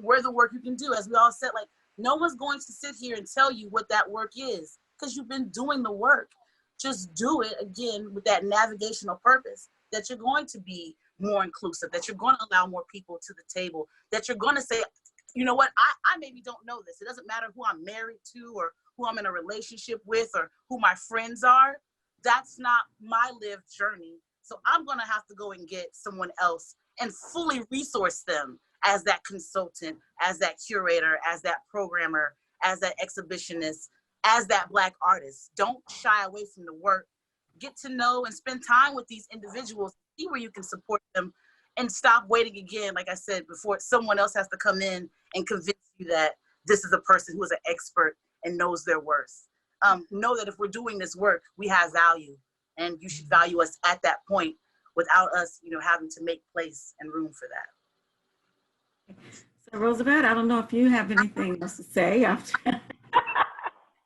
where the work you can do. As we all said, like, no one's going to sit here and tell you what that work is because you've been doing the work. Just do it, again, with that navigational purpose, that you're going to be more inclusive, that you're going to allow more people to the table, that you're going to say, you know what, I maybe don't know this. It doesn't matter who I'm married to or who I'm in a relationship with or who my friends are. That's not my lived journey. So I'm going to have to go and get someone else and fully resource them as that consultant, as that curator, as that programmer, as that exhibitionist, as that Black artist. Don't shy away from the work. Get to know and spend time with these individuals, see where you can support them, and stop waiting again, like I said before, someone else has to come in and convince you that this is a person who is an expert and knows their worth. Know that if we're doing this work, we have value, and you should value us at that point without us, having to make place and room for that. So Roosevelt, I don't know if you have anything else to say after.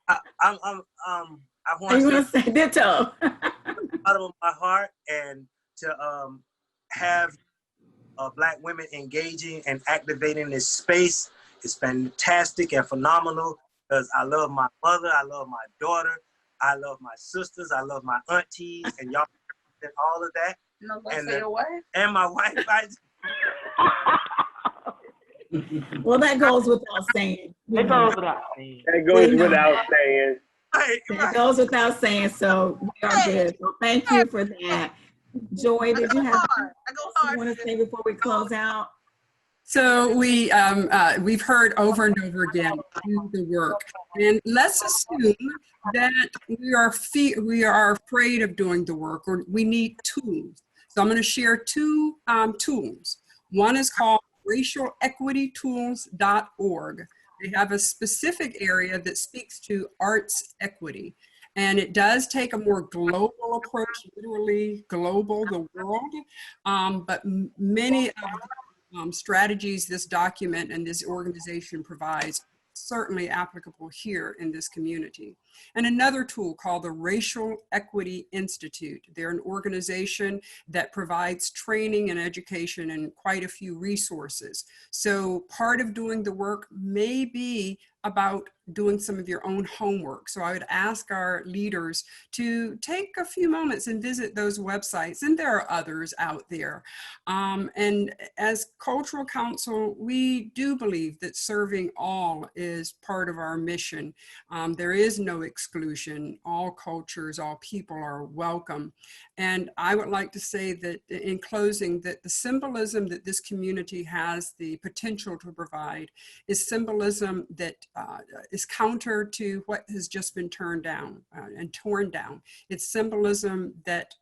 I want to say ditto. out of my heart, and to have Black women engaging and activating this space is fantastic and phenomenal, because I love my mother, I love my daughter, I love my sisters. I love my aunties, and y'all and all of that. No, go And say your wife. And my wife. Well, that goes without saying. It goes without saying. That goes without saying. That goes without saying, so we are good. So thank you for that. Joy, did you have something you want to say before we close out? So we've heard over and over again, do the work, and let's assume that we are afraid of doing the work, or we need tools. So I'm going to share two tools. One is called racialequitytools.org. They have a specific area that speaks to arts equity. And it does take a more global approach, literally global, the world. But many of the strategies this document and this organization provides certainly applicable here in this community. And another tool called the Racial Equity Institute. They're an organization that provides training and education and quite a few resources. So part of doing the work may be about doing some of your own homework. So I would ask our leaders to take a few moments and visit those websites, and there are others out there. And as Cultural Council, we do believe that serving all is part of our mission. There is no exclusion. All cultures, all people are welcome. And I would like to say that in closing, that the symbolism that this community has the potential to provide is symbolism that is counter to what has just been turned down and torn down. It's symbolism that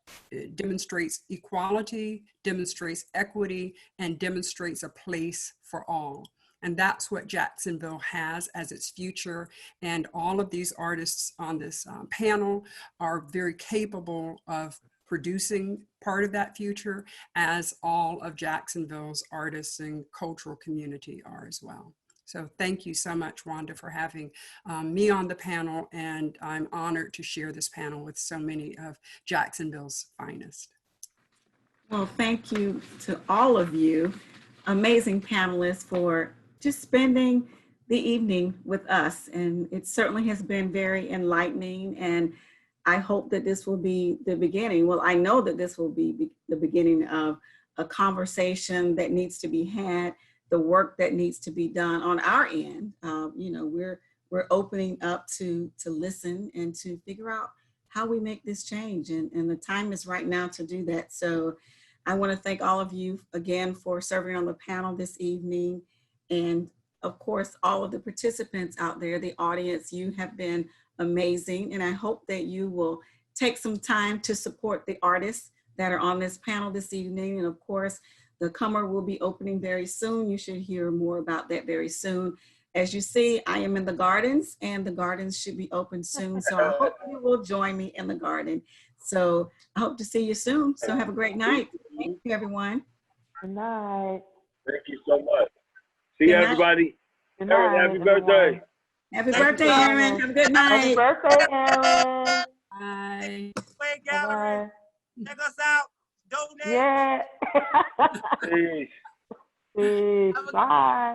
demonstrates equality, demonstrates equity, and demonstrates a place for all. And that's what Jacksonville has as its future. And all of these artists on this panel are very capable of producing part of that future, as all of Jacksonville's artists and cultural community are as well. So thank you so much, Wanda, for having me on the panel, and I'm honored to share this panel with so many of Jacksonville's finest. Well, thank you to all of you, amazing panelists, for just spending the evening with us. And it certainly has been very enlightening, and I hope that this will be the beginning. Well, I know that this will be the beginning of a conversation that needs to be had, the work that needs to be done on our end. You know, we're opening up to listen and to figure out how we make this change. And the time is right now to do that. So I want to thank all of you again for serving on the panel this evening. And of course, all of the participants out there, the audience, you have been amazing. And I hope that you will take some time to support the artists that are on this panel this evening. And of course, the Cummer will be opening very soon. You should hear more about that very soon. As you see, I am in the gardens, and the gardens should be open soon. So I hope you will join me in the garden. So I hope to see you soon. So have a great night. Thank you, everyone. Good night. Thank you so much. See you, everybody. Good night. Erin, happy birthday. Happy birthday, Erin. Have a good night. Happy birthday, Erin. Bye. Wait, gallery. Check us out. Donate. Yeah. Peace. Peace. Bye.